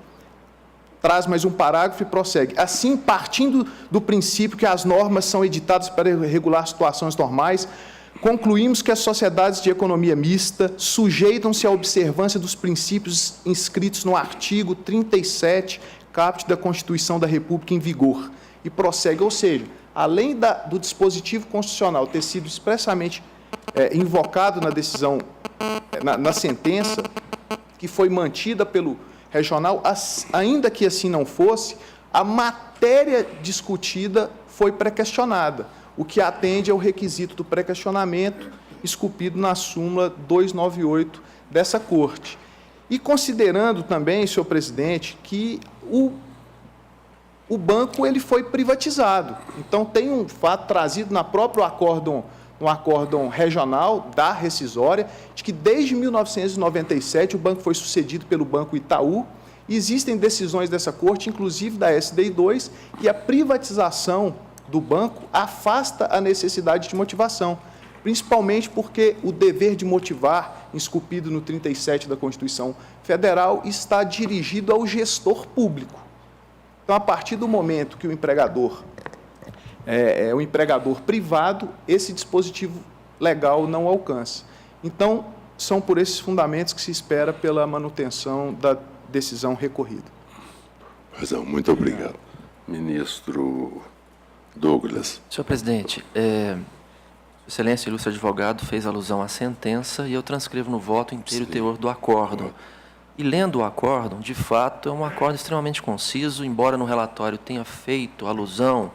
Traz mais um parágrafo e prossegue. Assim, partindo do princípio que as normas são editadas para regular situações normais, concluímos que as sociedades de economia mista sujeitam-se à observância dos princípios inscritos no artigo 37, caput da Constituição da República em vigor. E prossegue, ou seja, além do dispositivo constitucional ter sido expressamente invocado na decisão, na sentença, que foi mantida pelo regional, ainda que assim não fosse, a matéria discutida foi pré-questionada, o que atende ao requisito do pré-questionamento esculpido na súmula 298 dessa Corte. E considerando também, senhor presidente, que o banco ele foi privatizado. Então, tem um fato trazido no próprio acórdão regional da rescisória, de que desde 1997 o banco foi sucedido pelo Banco Itaú. Existem decisões dessa Corte, inclusive da SDI 2, e a privatização do banco afasta a necessidade de motivação, principalmente porque o dever de motivar, esculpido no 37 da Constituição Federal, está dirigido ao gestor público. Então, a partir do momento que o empregador é um empregador privado, esse dispositivo legal não alcança. Então, são por esses fundamentos que se espera pela manutenção da decisão recorrida. Muito obrigado. Ministro Douglas. Senhor presidente, Excelência Ilustre Advogado fez alusão à sentença e eu transcrevo no voto inteiro o teor do acórdão. E lendo o acórdão, de fato, é um acórdão extremamente conciso, embora no relatório tenha feito alusão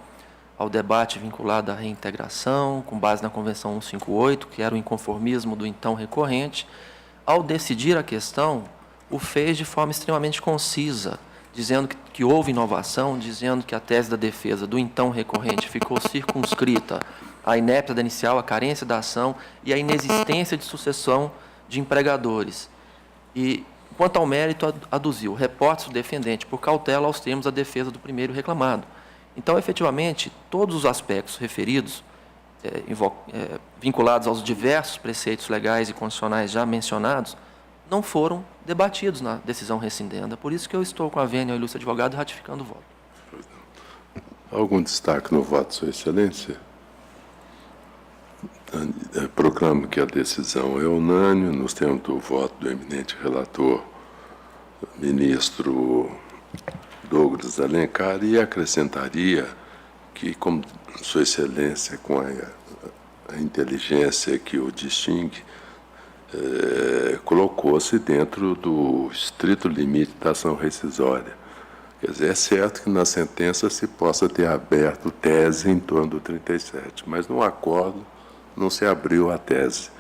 ao debate vinculado à reintegração, com base na Convenção 158, que era o inconformismo do então recorrente, ao decidir a questão, o fez de forma extremamente concisa, dizendo que houve inovação, dizendo que a tese da defesa do então recorrente ficou circunscrita à inépcia da inicial, à carência da ação e à inexistência de sucessão de empregadores. E, quanto ao mérito, aduziu repórter do defendente por cautela aos termos da defesa do primeiro reclamado. Então, efetivamente, todos os aspectos referidos, vinculados aos diversos preceitos legais e constitucionais já mencionados, não foram debatidos na decisão rescindenda. Por isso que eu estou com a vênia ao ilustre advogado ratificando o voto. Algum destaque no voto, Sua Excelência? Proclamo que a decisão é unânime, nos termos do voto do eminente relator, ministro Douglas Alencar, e acrescentaria que, como Sua Excelência, com a inteligência que o distingue, colocou-se dentro do estrito limite da ação rescisória. Quer dizer, é certo que na sentença se possa ter aberto tese em torno do 37, mas no acordo não se abriu a tese.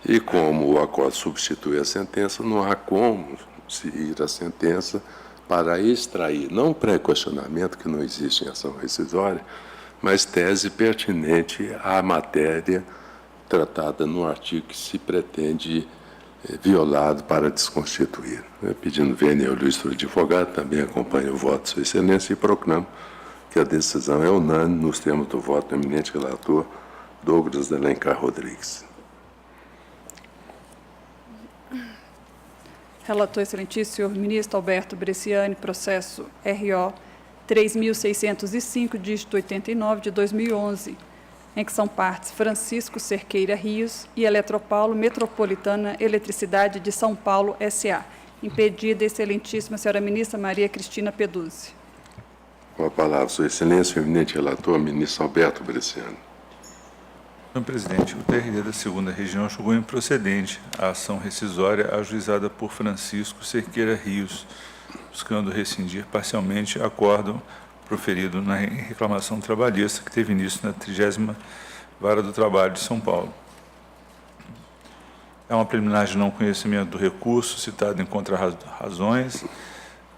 E como o acordo substitui a sentença, não há como se ir à sentença para extrair, não pré-questionamento, que não existe em ação rescisória, mas tese pertinente à matéria tratada no artigo que se pretende violado para desconstituir. Pedindo vênia ao ilustre advogado, também acompanho o voto de Sua Excelência e proclamo que a decisão é unânime nos termos do voto do eminente relator Douglas de Alencar Rodrigues. Relator excelentíssimo, senhor ministro Alberto Bresciani, processo RO 3.605, dígito 89, de 2011, em que são partes Francisco Cerqueira Rios e Eletropaulo Metropolitana Eletricidade de São Paulo, S.A. Impedida, excelentíssima senhora ministra Maria Cristina Peduzzi. Com a palavra, sua excelência, o eminente relator, ministro Alberto Bresciani. Senhor presidente, o TRD da 2ª Região julgou improcedente a ação rescisória ajuizada por Francisco Cerqueira Rios, buscando rescindir parcialmente acórdão proferido na reclamação trabalhista que teve início na 30ª Vara do Trabalho de São Paulo. É uma preliminar de não conhecimento do recurso, citado em contra-razões,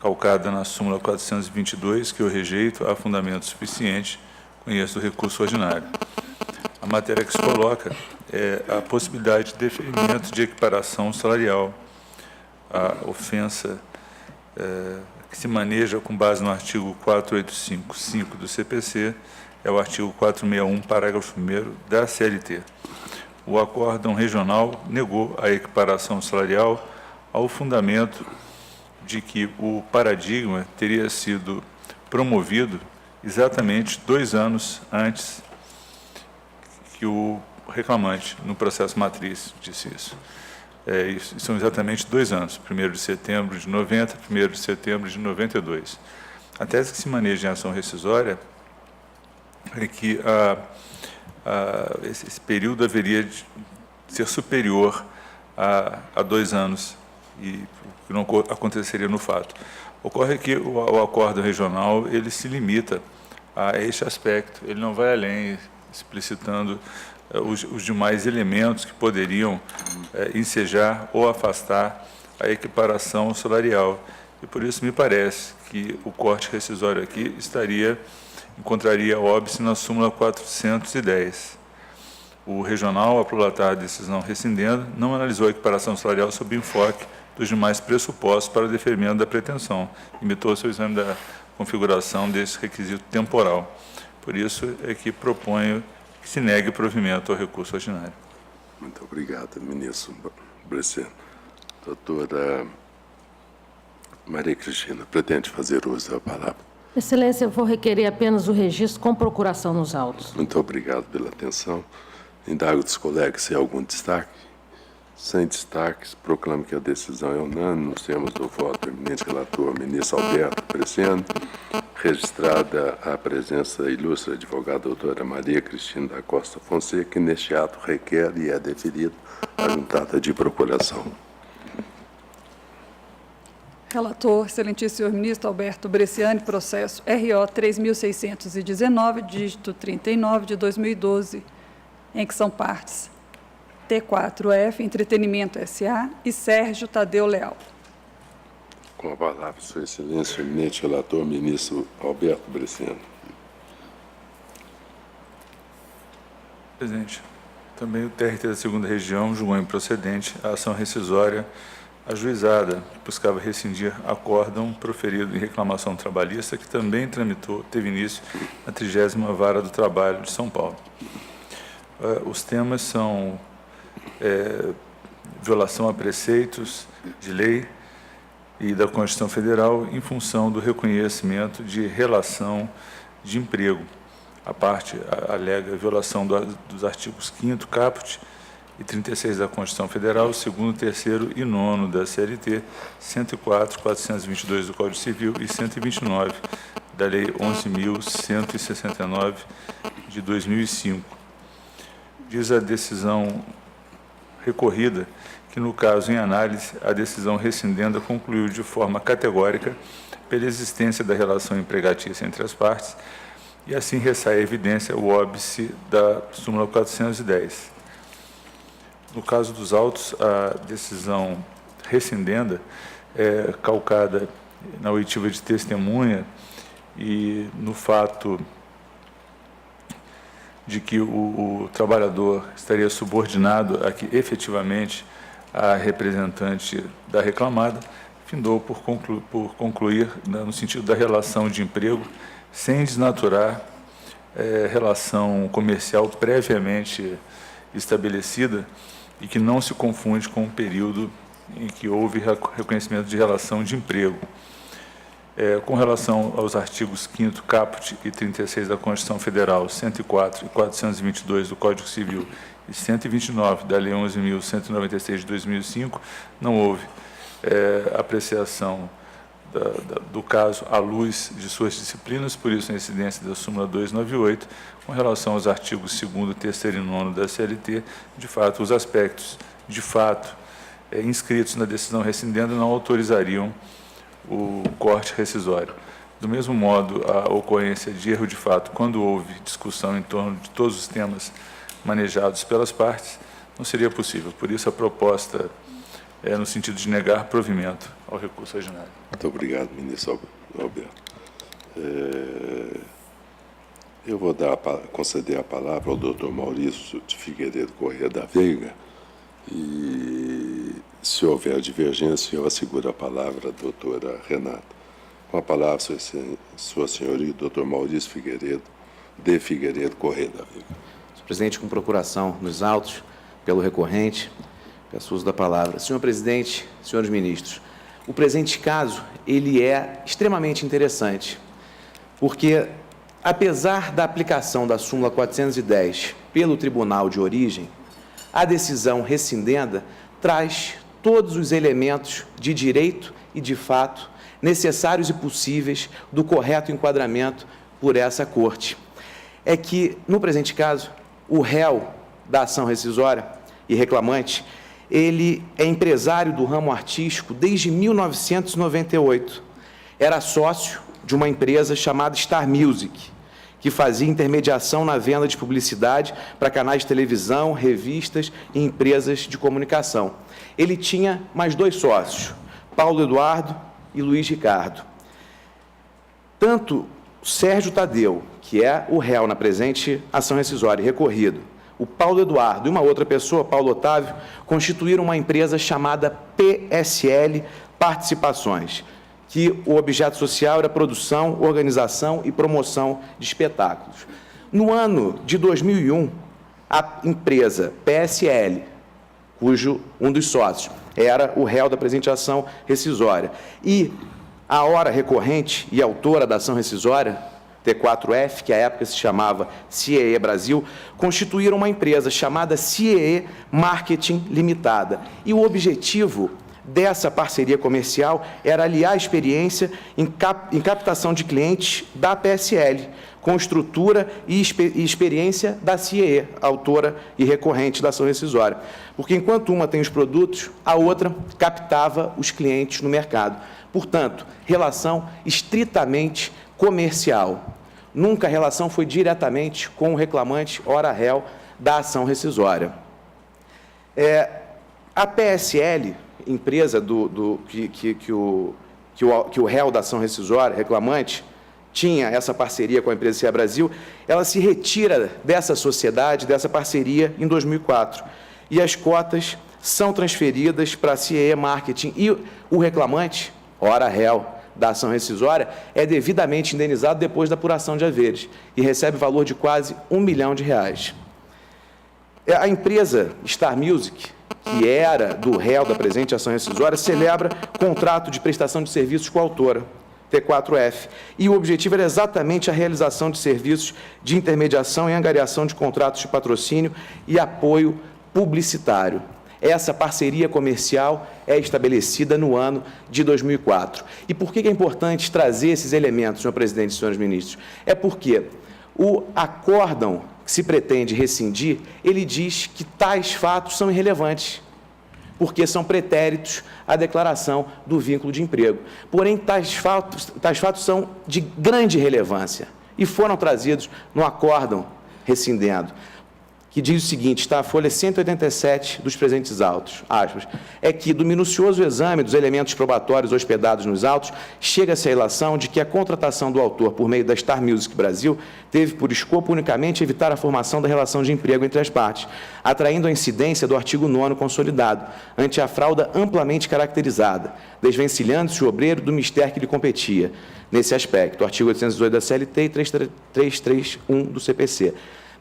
calcada na súmula 422, que eu rejeito, há fundamento suficiente, conheço o recurso ordinário. A matéria que se coloca é a possibilidade de deferimento de equiparação salarial. A ofensa que se maneja com base no artigo 485.5 do CPC é o artigo 461, parágrafo 1º da CLT. O acórdão regional negou a equiparação salarial ao fundamento de que o paradigma teria sido promovido exatamente 2 anos antes que o reclamante, no processo matriz, disse isso. São exatamente 2 anos, 1º de setembro de 90, 1º de setembro de 92. A tese que se maneja em ação rescisória é que esse período haveria de ser superior a 2 anos, e que não aconteceria no fato. Ocorre que o acordo regional ele se limita a este aspecto, ele não vai além, explicitando os demais elementos que poderiam ensejar ou afastar a equiparação salarial. E por isso me parece que o corte rescisório aqui encontraria óbice na súmula 410. O regional, ao prolatar a decisão rescindendo, não analisou a equiparação salarial sob enfoque dos demais pressupostos para o deferimento da pretensão. Limitou-se ao exame da configuração desse requisito temporal. Por isso é que proponho que se negue o provimento ao recurso ordinário. Muito obrigado, ministro Bresciani. Doutora Maria Cristina, pretende fazer uso da palavra? Excelência, eu vou requerer apenas o registro com procuração nos autos. Muito obrigado pela atenção. Indago dos colegas se há algum destaque. Sem destaques, proclamo que a decisão é unânime nos termos do voto do eminente relator, ministro Alberto Bresciani, registrada a presença da ilustre advogada doutora Maria Cristina da Costa Fonseca, que neste ato requer e é deferido a juntada de procuração. Relator, excelentíssimo senhor ministro Alberto Bresciani, processo RO 3.619, dígito 39, de 2012, em que são partes T4F, Entretenimento S.A. e Sérgio Tadeu Leal. Com a palavra, sua excelência, o eminente relator, ministro Alberto Bresciani. Presidente, também o TRT da 2ª Região julgou improcedente a ação rescisória ajuizada, que buscava rescindir acórdão proferido em reclamação trabalhista, que também teve início na 30ª Vara do Trabalho de São Paulo. Os temas são violação a preceitos de lei e da Constituição Federal em função do reconhecimento de relação de emprego. A parte alega violação dos artigos 5º caput e 36 da Constituição Federal, 2º, 3º e 9º da CLT, 104, 422 do Código Civil e 129 da Lei 11.169 de 2005. Diz a decisão recorrida que, no caso em análise, a decisão rescindenda concluiu de forma categórica pela existência da relação empregatícia entre as partes e assim ressai a evidência o óbice da súmula 410. No caso dos autos, a decisão rescindenda é calcada na oitiva de testemunha e no fato de que o trabalhador estaria subordinado a que efetivamente a representante da reclamada findou por concluir no sentido da relação de emprego sem desnaturar relação comercial previamente estabelecida e que não se confunde com o período em que houve reconhecimento de relação de emprego. Com relação aos artigos 5º caput e 36 da Constituição Federal, 104 e 422 do Código Civil e 129 da Lei 11.196 de 2005, não houve apreciação do caso à luz de suas disciplinas, por isso a incidência da súmula 298, com relação aos artigos 2º, 3º e 9º da CLT, de fato, os aspectos, de fato, inscritos na decisão rescindenda não autorizariam o corte rescisório. Do mesmo modo, a ocorrência de erro de fato, quando houve discussão em torno de todos os temas manejados pelas partes, não seria possível. Por isso, a proposta é no sentido de negar provimento ao recurso ordinário. Muito obrigado, ministro Alberto. Eu vou conceder a palavra ao doutor Maurício de Figueiredo Corrêa da Veiga e, se houver divergência, eu asseguro a palavra à doutora Renata. Com a palavra, sua senhoria, doutor Maurício de Figueiredo Corrêa da Veiga. Senhor presidente, com procuração nos autos, pelo recorrente, peço uso da palavra. Senhor presidente, senhores ministros, o presente caso ele é extremamente interessante, porque, apesar da aplicação da súmula 410 pelo tribunal de origem, a decisão rescindenda traz todos os elementos de direito e de fato necessários e possíveis do correto enquadramento por essa Corte. É que, no presente caso, o réu da ação rescisória e reclamante, ele é empresário do ramo artístico desde 1998. Era sócio de uma empresa chamada Star Music, que fazia intermediação na venda de publicidade para canais de televisão, revistas e empresas de comunicação. Ele tinha mais 2 sócios, Paulo Eduardo e Luiz Ricardo. Tanto Sérgio Tadeu, que é o réu na presente ação rescisória e recorrido, o Paulo Eduardo e uma outra pessoa, Paulo Otávio, constituíram uma empresa chamada PSL Participações, que o objeto social era produção, organização e promoção de espetáculos. No ano de 2001, a empresa PSL, cujo um dos sócios era o réu da presente ação rescisória, e a hora recorrente e autora da ação rescisória, T4F, que à época se chamava CIEE Brasil, constituíram uma empresa chamada CIEE Marketing Limitada. E o objetivo dessa parceria comercial era aliar a experiência em captação de clientes da PSL, com estrutura e experiência da CIEE, autora e recorrente da ação rescisória. Porque enquanto uma tem os produtos, a outra captava os clientes no mercado. Portanto, relação estritamente comercial. Nunca a relação foi diretamente com o reclamante, ora réu, da ação rescisória. A PSL, empresa que o réu da ação rescisória, reclamante, tinha essa parceria com a empresa CIEE Brasil, ela se retira dessa sociedade, dessa parceria, em 2004. E as cotas são transferidas para a CIEE Marketing. E o reclamante, ora réu da ação rescisória, é devidamente indenizado depois da apuração de haveres e recebe valor de quase R$1 milhão. A empresa Star Music, que era do réu da presente ação rescisória, celebra contrato de prestação de serviços com a autora, T4F, e o objetivo era exatamente a realização de serviços de intermediação e angariação de contratos de patrocínio e apoio publicitário. Essa parceria comercial é estabelecida no ano de 2004. E por que é importante trazer esses elementos, senhor presidente e senhores ministros? É porque o acórdão que se pretende rescindir, ele diz que tais fatos são irrelevantes, porque são pretéritos à declaração do vínculo de emprego. Porém, tais fatos são de grande relevância e foram trazidos no acórdão rescindendo. que diz o seguinte, está a folha 187 dos presentes autos, aspas, é que do minucioso exame dos elementos probatórios hospedados nos autos, chega-se à ilação de que a contratação do autor por meio da Star Music Brasil teve por escopo unicamente evitar a formação da relação de emprego entre as partes, atraindo a incidência do artigo 9º consolidado, ante a fraude amplamente caracterizada, desvencilhando-se o obreiro do mistério que lhe competia. Nesse aspecto, o artigo 818 da CLT e 331 do CPC.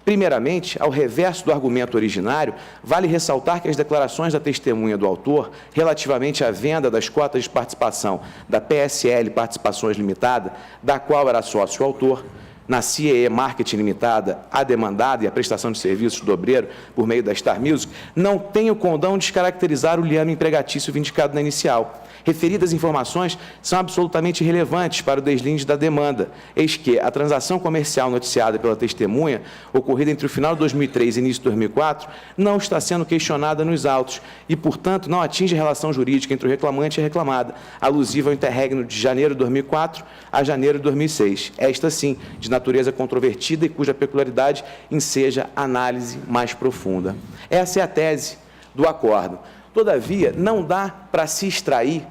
Primeiramente, ao reverso do argumento originário, vale ressaltar que as declarações da testemunha do autor, relativamente à venda das cotas de participação da PSL Participações Limitada, da qual era sócio o autor, na CIE Marketing Limitada, a demandada e a prestação de serviços do obreiro por meio da Star Music, não tem o condão de descaracterizar o liame empregatício vindicado na inicial. Referidas informações são absolutamente relevantes para o deslinde da demanda, eis que a transação comercial noticiada pela testemunha, ocorrida entre o final de 2003 e início de 2004, não está sendo questionada nos autos e, portanto, não atinge a relação jurídica entre o reclamante e a reclamada, alusiva ao interregno de janeiro de 2004 a janeiro de 2006. Esta, sim, de natureza controvertida e cuja peculiaridade enseja análise mais profunda. Essa é a tese do acórdão. Todavia, não dá para se extrair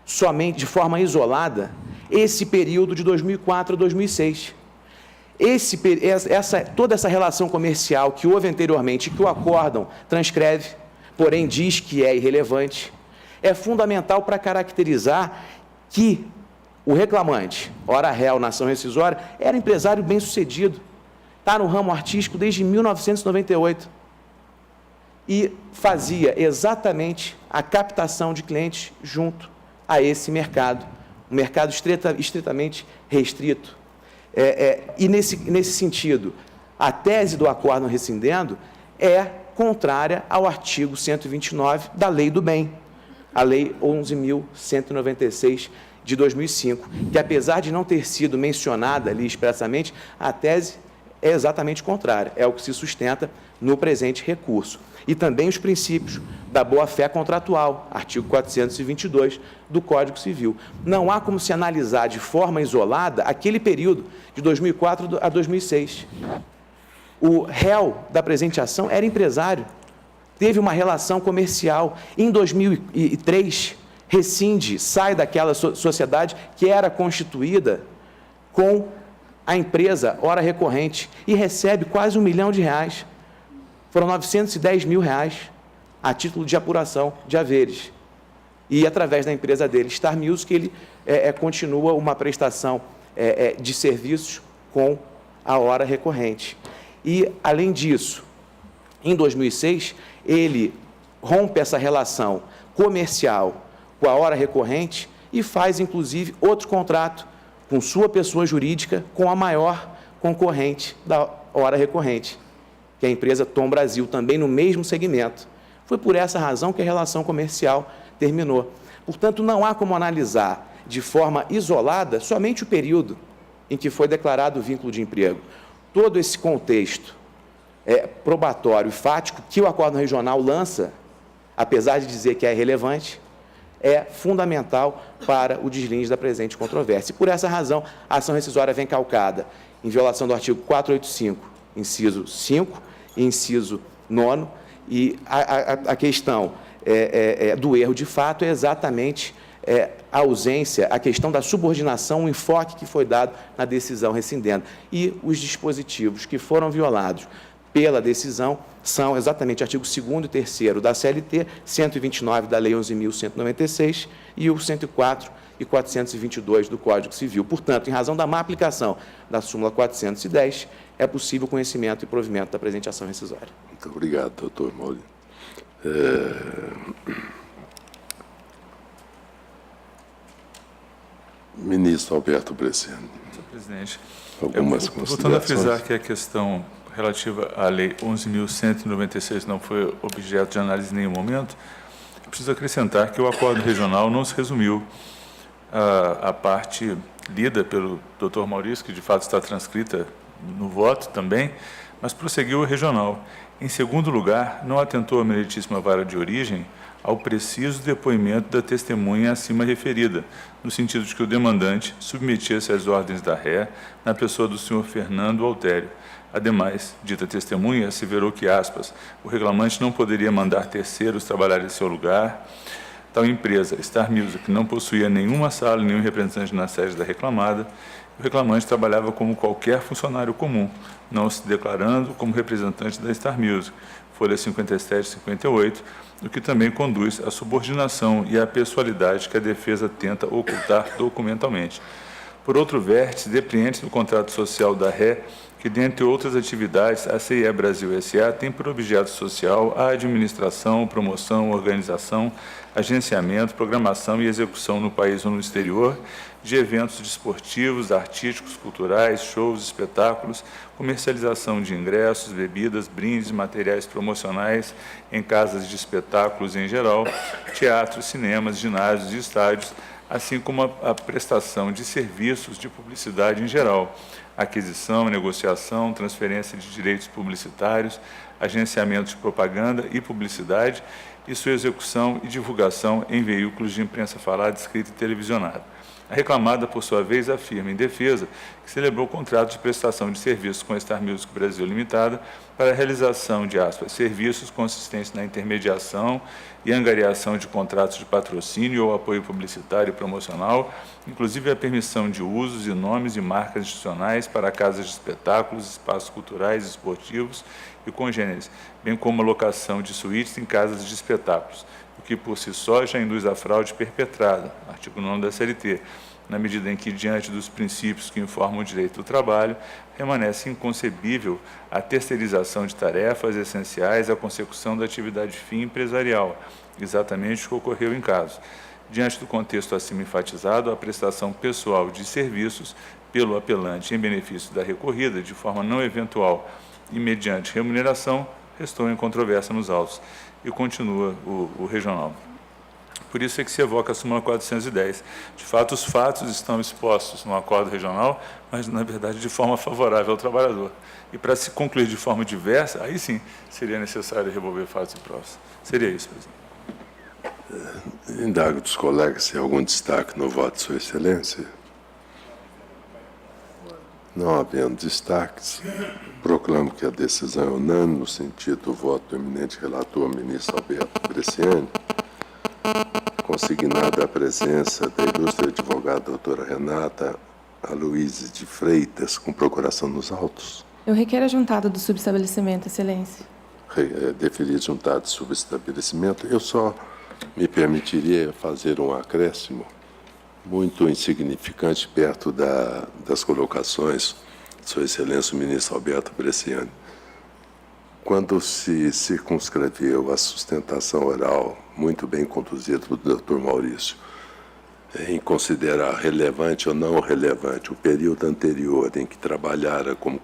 somente de forma isolada esse período de 2004 a 2006. Toda essa relação comercial que houve anteriormente, que o acórdão transcreve, porém diz que é irrelevante, é fundamental para caracterizar que o reclamante, ora réu na ação rescisória, era empresário bem-sucedido, está no ramo artístico desde 1998. E fazia exatamente a captação de clientes junto a esse mercado, um mercado estritamente restrito. E nesse sentido, a tese do acórdão rescindendo é contrária ao artigo 129 da Lei do Bem, a Lei 11.196 de 2005, que apesar de não ter sido mencionada ali expressamente, a tese é exatamente contrária, é o que se sustenta no presente recurso. E também os princípios da boa-fé contratual, artigo 422 do Código Civil. Não há como se analisar de forma isolada aquele período de 2004 a 2006. O réu da presente ação era empresário, teve uma relação comercial. Em 2003, rescinde, sai daquela sociedade que era constituída com a empresa hora recorrente e recebe quase R$1 milhão. Foram R$910 mil a título de apuração de haveres. E, através da empresa dele, Star Music, ele continua uma prestação de serviços com a hora recorrente. E, além disso, em 2006, ele rompe essa relação comercial com a hora recorrente e faz, inclusive, outro contrato com sua pessoa jurídica com a maior concorrente da hora recorrente, que é a empresa Tom Brasil, também no mesmo segmento. Foi por essa razão que a relação comercial terminou. Portanto, não há como analisar de forma isolada somente o período em que foi declarado o vínculo de emprego. Todo esse contexto probatório e fático que o acórdão regional lança, apesar de dizer que é irrelevante, é fundamental para o deslinde da presente controvérsia. E, por essa razão, a ação rescisória vem calcada em violação do artigo 485, inciso 5 e inciso 9, e a questão do erro de fato é exatamente a ausência, a questão da subordinação, o enfoque que foi dado na decisão rescindendo. E os dispositivos que foram violados pela decisão são exatamente artigo 2º e 3º da CLT, 129 da Lei 11.196 e o 104 e 422 do Código Civil. Portanto, em razão da má aplicação da súmula 410, é possível conhecimento e provimento da presente ação rescisória. Muito obrigado, doutor Molina. Ministro Alberto Bresciani. Senhor presidente, algumas considerações. Voltando a frisar que a questão relativa à Lei 11.196 não foi objeto de análise em nenhum momento, preciso acrescentar que o acordo regional não se resumiu à parte lida pelo doutor Maurício, que de fato está transcrita no voto também, mas prosseguiu o regional. Em segundo lugar, não atentou a meritíssima vara de origem ao preciso depoimento da testemunha acima referida, no sentido de que o demandante submetia-se às ordens da ré na pessoa do senhor Fernando Altério, Ademais, dita testemunha asseverou que, aspas, o reclamante não poderia mandar terceiros trabalhar em seu lugar. Tal empresa, Star Music, não possuía nenhuma sala e nenhum representante na sede da reclamada. O reclamante trabalhava como qualquer funcionário comum, não se declarando como representante da Star Music, folha 57 e 58, o que também conduz à subordinação e à pessoalidade que a defesa tenta ocultar documentalmente. Por outro vértice, depreende do contrato social da Ré que, dentre outras atividades, a CIE Brasil S.A. tem por objeto social a administração, promoção, organização, agenciamento, programação e execução no país ou no exterior de eventos desportivos, artísticos, culturais, shows, espetáculos, comercialização de ingressos, bebidas, brindes, materiais promocionais em casas de espetáculos em geral, teatros, cinemas, ginásios e estádios, assim como a prestação de serviços de publicidade em geral, aquisição, negociação, transferência de direitos publicitários, agenciamento de propaganda e publicidade e sua execução e divulgação em veículos de imprensa falada, escrita e televisionada. A reclamada, por sua vez, afirma em defesa que celebrou contrato de prestação de serviços com a Star Music Brasil Limitada para a realização de, aspas, serviços consistentes na intermediação e angariação de contratos de patrocínio ou apoio publicitário e promocional, inclusive a permissão de usos e nomes e marcas institucionais para casas de espetáculos, espaços culturais e esportivos e congêneres, bem como a locação de suítes em casas de espetáculos, o que por si só já induz à fraude perpetrada, artigo 9º da CLT, na medida em que, diante dos princípios que informam o direito do trabalho, permanece inconcebível a terceirização de tarefas essenciais à consecução da atividade fim empresarial, exatamente o que ocorreu em caso. Diante do contexto acima enfatizado, a prestação pessoal de serviços pelo apelante em benefício da recorrida, de forma não eventual e mediante remuneração, restou em controvérsia nos autos. E continua o regional. Por isso é que se evoca a súmula 410. De fato, os fatos estão expostos no acordo regional, mas, na verdade, de forma favorável ao trabalhador. E para se concluir de forma diversa, aí sim seria necessário revolver fatos e provas. Seria isso, presidente. Indago dos colegas se há algum destaque no voto de Sua Excelência. Não havendo destaques, proclamo que a decisão é unânime no sentido do voto do eminente relator, ministro Alberto Bresciani, consignada a presença da ilustre advogada doutora Renata Aloíse de Freitas, com procuração nos autos. Eu requero a juntada do subestabelecimento, Excelência. Deferir juntada do subestabelecimento. Eu só me permitiria fazer um acréscimo muito insignificante perto das colocações de Sua Excelência o ministro Alberto Bresciani. Quando se circunscreveu a sustentação oral, muito bem conduzida pelo doutor Maurício, em considerar relevante ou não relevante o período anterior em que trabalhara como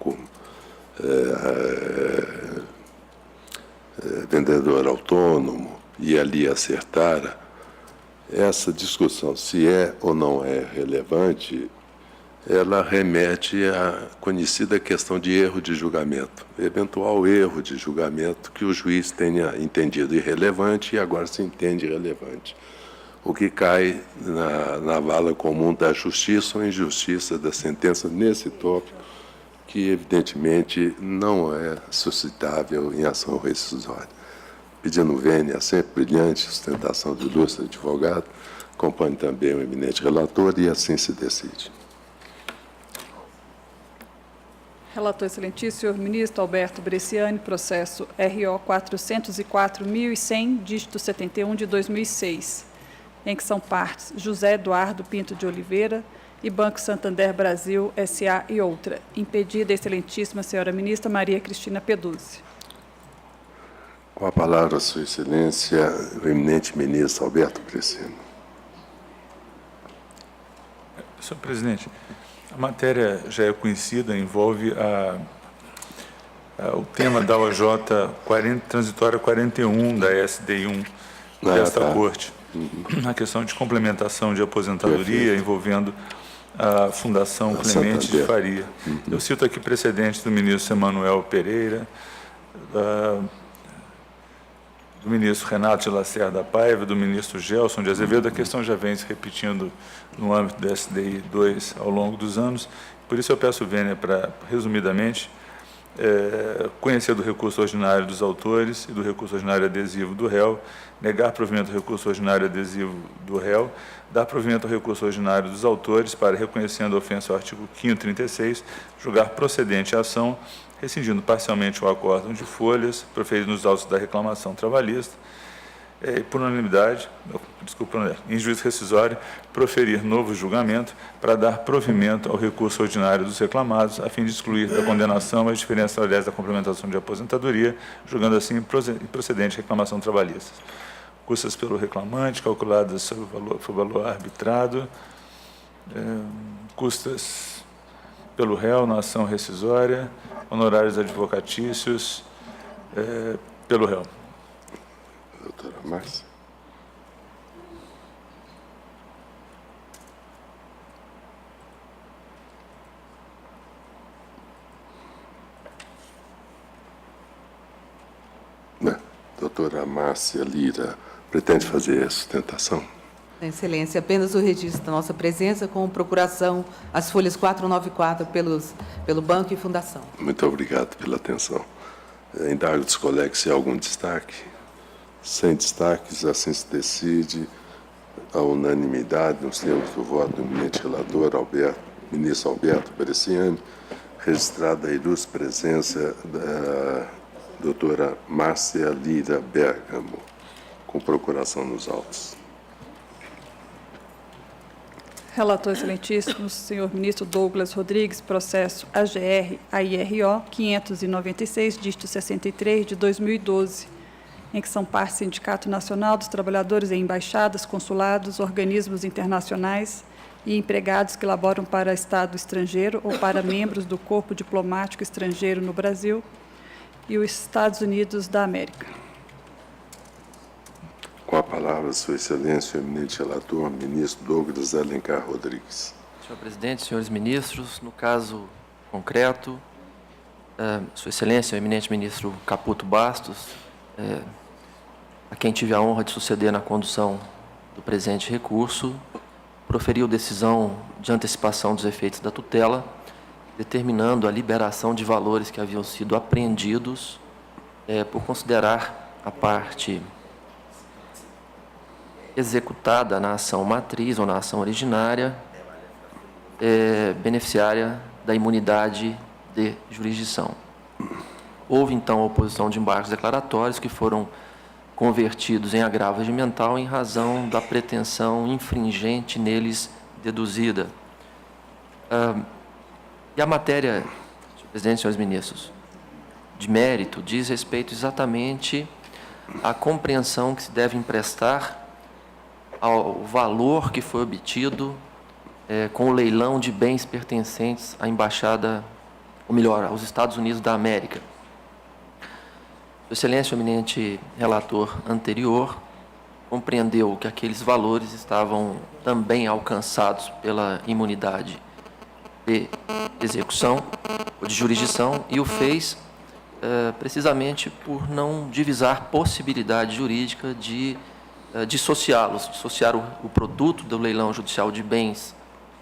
vendedor autônomo e ali acertara, essa discussão, se é ou não é relevante, ela remete à conhecida questão de erro de julgamento, eventual erro de julgamento que o juiz tenha entendido irrelevante e agora se entende relevante, o que cai na vala comum da justiça ou injustiça da sentença nesse tópico, que evidentemente não é suscitável em ação rescisória. Pedindo vênia sempre brilhante, sustentação do ilustre advogado, acompanhe também o eminente relator e assim se decide. Relator excelentíssimo, senhor ministro Alberto Bresciani, processo RO 404.100, dígito 71 de 2006, em que são partes José Eduardo Pinto de Oliveira e Banco Santander Brasil S.A. e outra. Impedida, excelentíssima senhora ministra Maria Cristina Peduzzi. Com a palavra, Sua Excelência, o eminente ministro Alberto Bresciani. Senhor presidente, a matéria já é conhecida, envolve o tema da OJ transitória 41 da SDI1 desta Corte, na questão de complementação de aposentadoria envolvendo a Fundação Clemente de Faria. Eu cito aqui precedentes do ministro Emanuel Pereira, do ministro Renato de Lacerda Paiva, do ministro Gelson de Azevedo. A questão já vem se repetindo no âmbito da SDI 2 ao longo dos anos. Por isso eu peço vênia para, resumidamente, conhecer do recurso ordinário dos autores e do recurso ordinário adesivo do réu, negar provimento ao recurso ordinário adesivo do réu, dar provimento ao recurso ordinário dos autores para, reconhecendo a ofensa ao artigo 536, julgar procedente a ação, rescindindo parcialmente o acórdão de folhas, proferido nos autos da reclamação trabalhista, por unanimidade, em juízo rescisório, proferir novo julgamento para dar provimento ao recurso ordinário dos reclamados, a fim de excluir da condenação as diferenças salariais da complementação de aposentadoria, julgando assim procedente reclamação trabalhista. Custas pelo reclamante, calculadas sobre o valor arbitrado, custas pelo réu na ação rescisória, honorários advocatícios pelo réu. Doutora Márcia. Doutora Márcia Lira, pretende fazer a sustentação? Excelência, apenas o registro da nossa presença com procuração às folhas 494 pelo Banco e Fundação. Muito obrigado pela atenção. Indago dos colegas se há algum destaque. Sem destaques, assim se decide a unanimidade nos termos do voto do eminente relator, ministro Alberto Bresciani, registrada a ilustre presença da doutora Márcia Lira Bergamo, com procuração nos autos. Relator excelentíssimo, senhor ministro Douglas Rodrigues, processo AGR-AIRO 596, dígito 63, de 2012, em que são parte Sindicato Nacional dos Trabalhadores em Embaixadas, Consulados, Organismos Internacionais e empregados que laboram para Estado estrangeiro ou para membros do Corpo Diplomático Estrangeiro no Brasil e os Estados Unidos da América. Com a palavra, Sua Excelência, o eminente relator, ministro Douglas Alencar Rodrigues. Senhor presidente, senhores ministros, no caso concreto, Sua Excelência, o eminente ministro Caputo Bastos, a quem tive a honra de suceder na condução do presente recurso, proferiu decisão de antecipação dos efeitos da tutela, determinando a liberação de valores que haviam sido apreendidos por considerar a parte executada na ação matriz ou na ação originária beneficiária da imunidade de jurisdição. Houve, então, a oposição de embargos declaratórios que foram convertidos em agravo regimental em razão da pretensão infringente neles deduzida. E a matéria, senhor presidente, senhores ministros, de mérito, diz respeito exatamente à compreensão que se deve emprestar ao valor que foi obtido com o leilão de bens pertencentes à embaixada, ou melhor, aos Estados Unidos da América. Sua Excelência, o eminente relator anterior, compreendeu que aqueles valores estavam também alcançados pela imunidade de execução ou de jurisdição e o fez precisamente por não divisar possibilidade jurídica de dissociá-los, dissociar o produto do leilão judicial de bens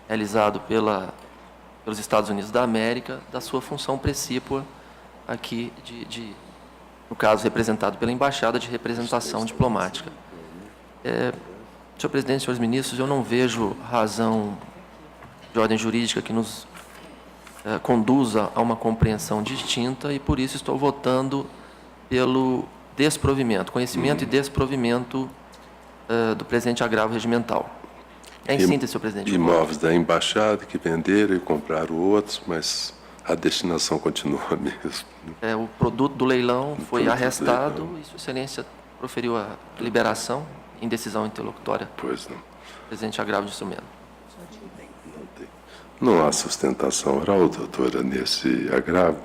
realizado pelos Estados Unidos da América da sua função precípua aqui no caso representado pela embaixada de representação diplomática. Senhor presidente, senhores ministros, eu não vejo razão de ordem jurídica que nos conduza a uma compreensão distinta e por isso estou votando pelo desprovimento, conhecimento e desprovimento do presente agravo regimental. Em síntese, senhor presidente. Imóveis da embaixada que venderam e compraram outros, mas a destinação continua a mesma. O produto do leilão foi arrestado e Sua Excelência proferiu a liberação em decisão interlocutória. Pois não. Presente agravo de instrumento. Não há sustentação oral, doutora, nesse agravo.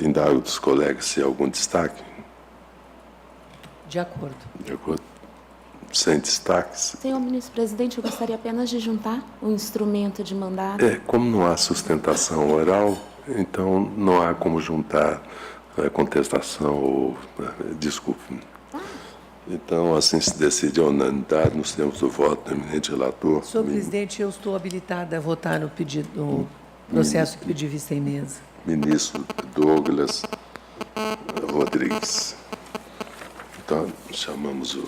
Indago dos colegas se há algum destaque. De acordo. De acordo. Sem destaques. Senhor ministro presidente, eu gostaria apenas de juntar o instrumento de mandado. Como não há sustentação oral, então não há como juntar contestação ou... Desculpe. Então, assim se decide a unanimidade nos termos do voto do eminente relator. Senhor presidente, eu estou habilitada a votar no processo que pedi vista em mesa. ministro Douglas Rodrigues. Então, chamamos o...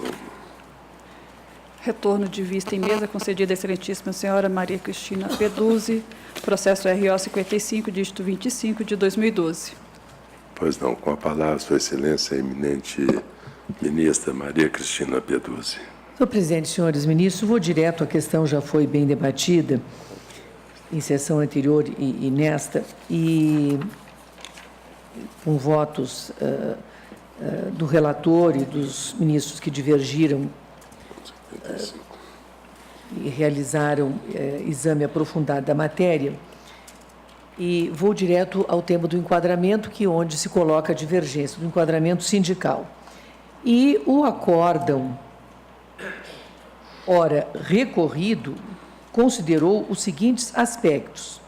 Retorno de vista em mesa concedido à excelentíssima senhora Maria Cristina Peduzzi, processo RO 55, dígito 25, de 2012. Pois não, com a palavra, Sua Excelência, a eminente ministra Maria Cristina Peduzzi. Senhor presidente, senhores ministros, vou direto, a questão já foi bem debatida em sessão anterior e nesta, e com votos do relator e dos ministros que divergiram e realizaram exame aprofundado da matéria, e vou direto ao tema do enquadramento, que é onde se coloca a divergência, do enquadramento sindical. E o acórdão, ora recorrido, considerou os seguintes aspectos.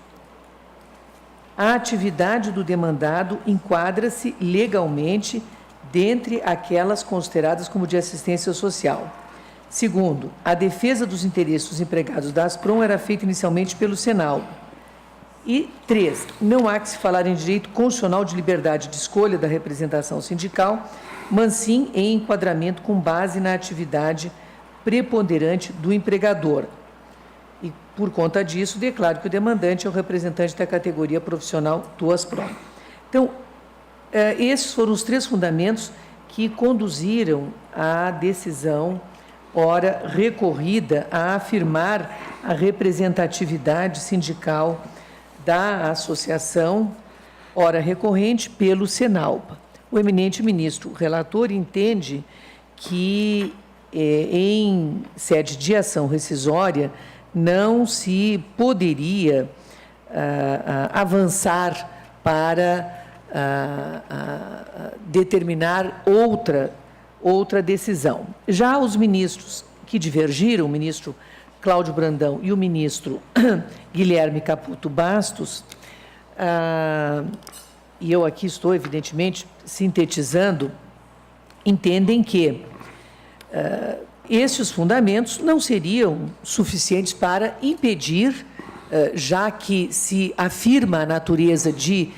A atividade do demandado enquadra-se legalmente dentre aquelas consideradas como de assistência social. Segundo, a defesa dos interesses dos empregados da Asprom era feita inicialmente pelo Senal. E 3, não há que se falar em direito constitucional de liberdade de escolha da representação sindical, mas sim em enquadramento com base na atividade preponderante do empregador. E, por conta disso, declaro que o demandante é o representante da categoria profissional do Asprom. Então, esses foram os 3 fundamentos que conduziram à decisão, ora recorrida, a afirmar a representatividade sindical da associação, ora recorrente, pelo Senalba. O eminente ministro relator entende que, em sede de ação rescisória, não se poderia avançar para determinar outra decisão. Já os ministros que divergiram, o ministro Cláudio Brandão e o ministro Guilherme Caputo Bastos, e eu aqui estou, evidentemente, sintetizando, entendem que esses fundamentos não seriam suficientes para impedir, já que se afirma a natureza de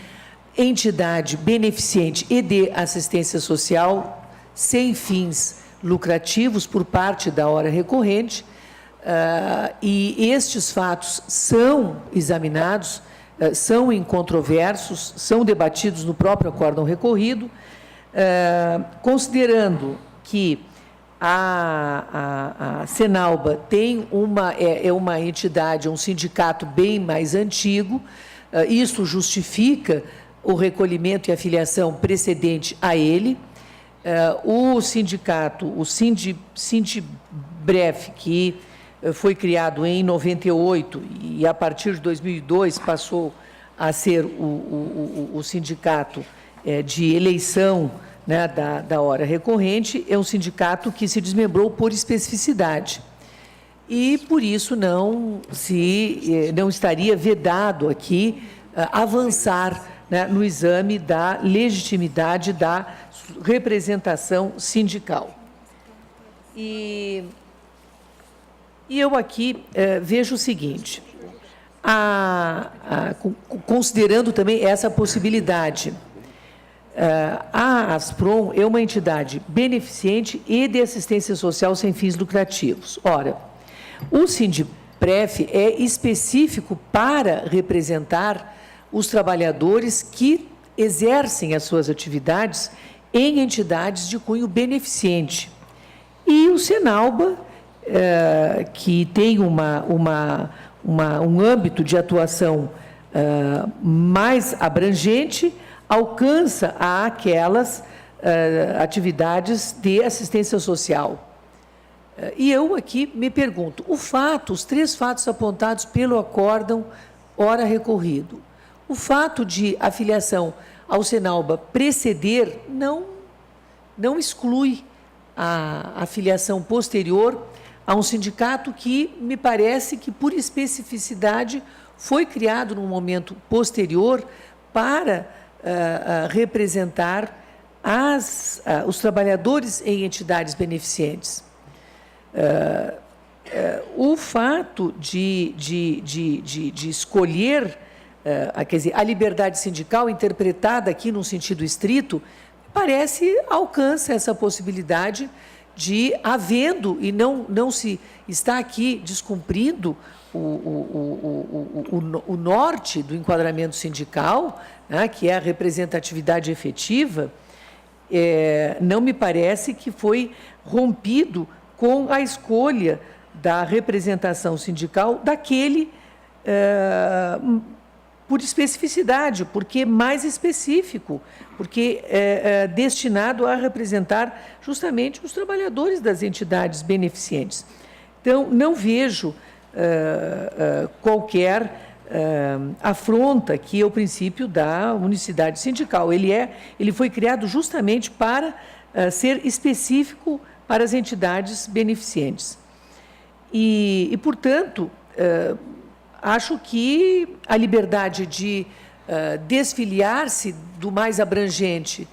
entidade beneficente e de assistência social sem fins lucrativos por parte da ora recorrente, e estes fatos são examinados, são incontroversos, são debatidos no próprio acórdão recorrido, considerando que a Senalba tem uma entidade, um sindicato bem mais antigo, isso justifica o recolhimento e a filiação precedente a ele. O sindicato, o Sindibref, que foi criado em 98 e a partir de 2002 passou a ser o sindicato de eleição, né, da hora recorrente, é um sindicato que se desmembrou por especificidade. E, por isso, não estaria vedado aqui avançar, né, no exame da legitimidade da representação sindical. E eu aqui vejo o seguinte, considerando também essa possibilidade, a Asprom é uma entidade beneficente e de assistência social sem fins lucrativos. Ora, o Sindipref é específico para representar os trabalhadores que exercem as suas atividades em entidades de cunho beneficente. E o Senalba, que tem um âmbito de atuação mais abrangente, alcança aquelas atividades de assistência social. E eu aqui me pergunto, os 3 fatos apontados pelo acórdão ora recorrido, o fato de a filiação ao Senalba preceder não exclui a filiação posterior a um sindicato que me parece que, por especificidade, foi criado num momento posterior para representar os trabalhadores em entidades beneficentes. O fato de escolher quer dizer, a liberdade sindical, interpretada aqui num sentido estrito, parece alcança essa possibilidade de, havendo, e não se está aqui descumprindo o norte do enquadramento sindical, né, que é a representatividade efetiva, não me parece que foi rompido com a escolha da representação sindical daquele, por especificidade, porque mais específico, porque é destinado a representar justamente os trabalhadores das entidades beneficentes. Então, não vejo qualquer afronta aqui ao princípio da unicidade sindical. Ele foi criado justamente para ser específico para as entidades beneficentes. E portanto, acho que a liberdade de desfiliar-se do mais abrangente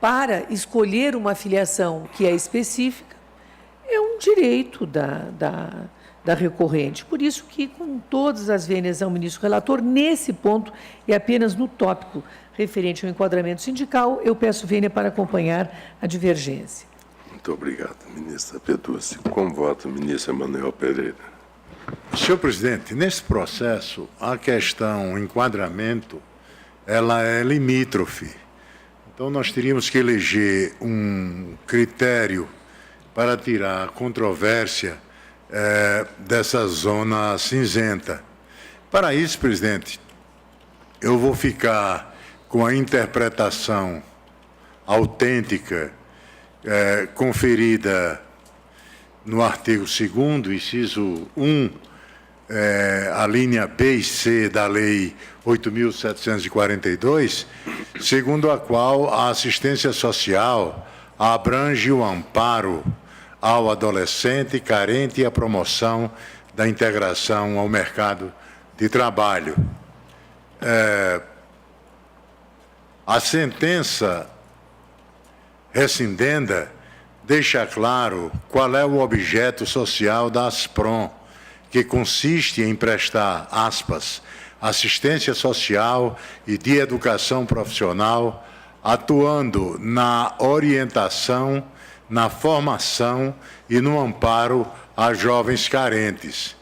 para escolher uma filiação que é específica é um direito da recorrente. Por isso que, com todas as vênias ao ministro relator, nesse ponto e apenas no tópico referente ao enquadramento sindical, eu peço vênia para acompanhar a divergência. Muito obrigado, ministra Peduzzi. Com voto, ministro Emanuel Pereira. Senhor presidente, nesse processo, a questão enquadramento, ela é limítrofe. Então, nós teríamos que eleger um critério para tirar a controvérsia dessa zona cinzenta. Para isso, presidente, eu vou ficar com a interpretação autêntica conferida no artigo 2º, inciso 1, a linha B e C da Lei 8.742, segundo a qual a assistência social abrange o amparo ao adolescente carente e a promoção da integração ao mercado de trabalho. A sentença rescindenda deixa claro qual é o objeto social da ASPROM, que consiste em prestar, aspas, assistência social e de educação profissional, atuando na orientação, na formação e no amparo a jovens carentes.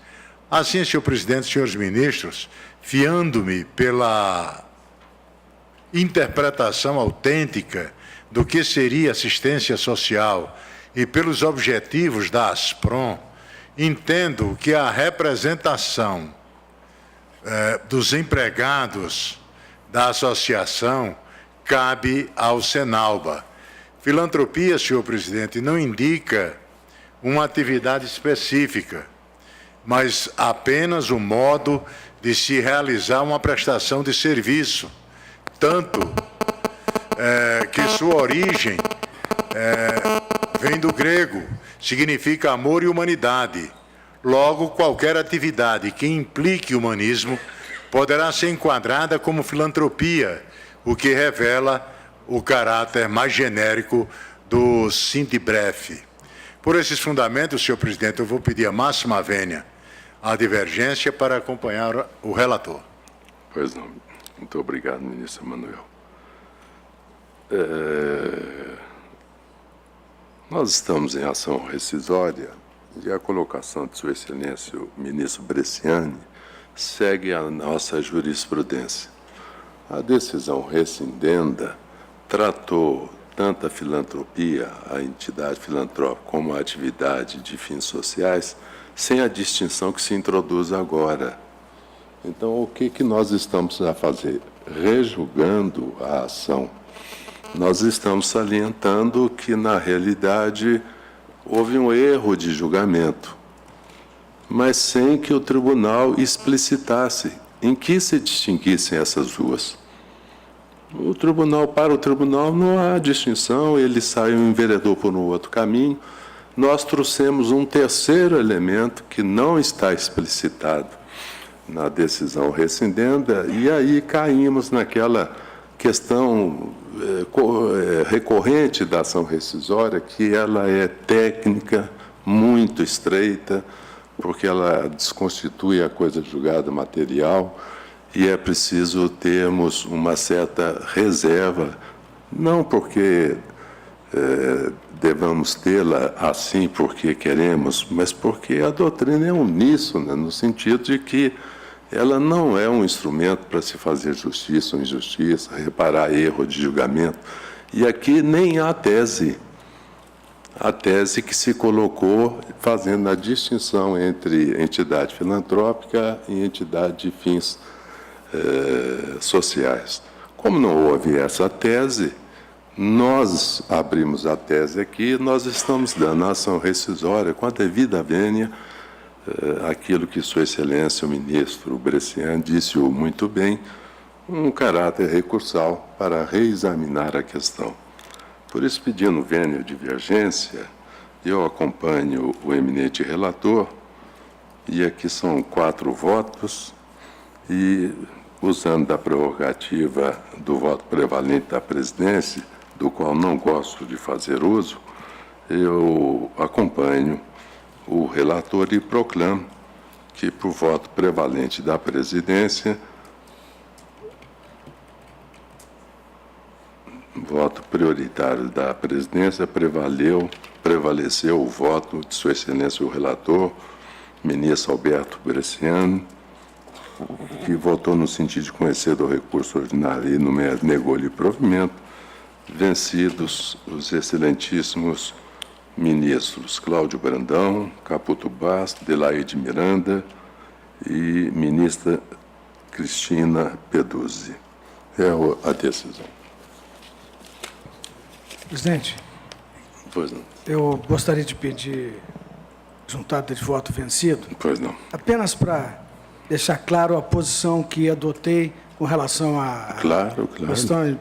Assim, senhor presidente, senhores ministros, fiando-me pela interpretação autêntica do que seria assistência social e pelos objetivos da ASPROM, entendo que a representação dos empregados da associação cabe ao Senalba. Filantropia, senhor presidente, não indica uma atividade específica, mas apenas o modo de se realizar uma prestação de serviço, tanto que sua origem vem do grego, significa amor e humanidade. Logo, qualquer atividade que implique humanismo poderá ser enquadrada como filantropia, o que revela o caráter mais genérico do Sindibref. Por esses fundamentos, senhor presidente, eu vou pedir a máxima vênia à divergência para acompanhar o relator. Pois não. Muito obrigado, ministro Emanuel. Nós estamos em ação rescisória e a colocação de Sua Excelência, o ministro Bresciani, segue a nossa jurisprudência. A decisão rescindenda tratou tanto a filantropia, a entidade filantrópica, como a atividade de fins sociais, sem a distinção que se introduz agora. Então, o que nós estamos a fazer? Rejulgando a ação. Nós estamos salientando que, na realidade, houve um erro de julgamento, mas sem que o tribunal explicitasse em que se distinguissem essas duas. Para o tribunal não há distinção, ele sai um enveredou por um outro caminho. Nós trouxemos um terceiro elemento que não está explicitado na decisão rescindenda, e aí caímos naquela questão recorrente da ação rescisória, que ela é técnica, muito estreita, porque ela desconstitui a coisa julgada material, e é preciso termos uma certa reserva, não porque devamos tê-la assim porque queremos, mas porque a doutrina é uníssona, no sentido de que ela não é um instrumento para se fazer justiça ou injustiça, reparar erro de julgamento. E aqui nem há tese. A tese que se colocou fazendo a distinção entre entidade filantrópica e entidade de fins sociais. Como não houve essa tese, nós abrimos a tese aqui, nós estamos dando a ação rescisória com a devida vênia, aquilo que Sua Excelência, o ministro Bresciani, disse-o muito bem, um caráter recursal para reexaminar a questão. Por isso, pedindo vênia de divergência, eu acompanho o eminente relator, e aqui são 4 votos, e usando da prerrogativa do voto prevalente da presidência, do qual não gosto de fazer uso, eu acompanho o relator e proclamo que, por voto prevalente da presidência, voto prioritário da presidência, prevaleceu o voto de Sua Excelência o relator, ministro Alberto Bresciani, que votou no sentido de conhecer do recurso ordinário e no mérito negou-lhe provimento, vencidos os excelentíssimos ministros Cláudio Brandão, Caputo Bastos, Delaide Miranda e ministra Cristina Peduzzi. É a decisão. Presidente, Pois não. eu gostaria de pedir juntada de voto vencido. Pois não. Apenas para deixar claro a posição que adotei com relação à Claro. questão.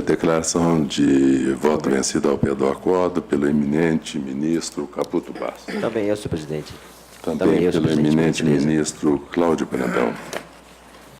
Declaração de voto vencido ao pé do acordo pelo eminente ministro Caputo Bastos. Também eu, senhor presidente. Também eu, pelo senhor presidente, eminente beleza. ministro Cláudio Brandão.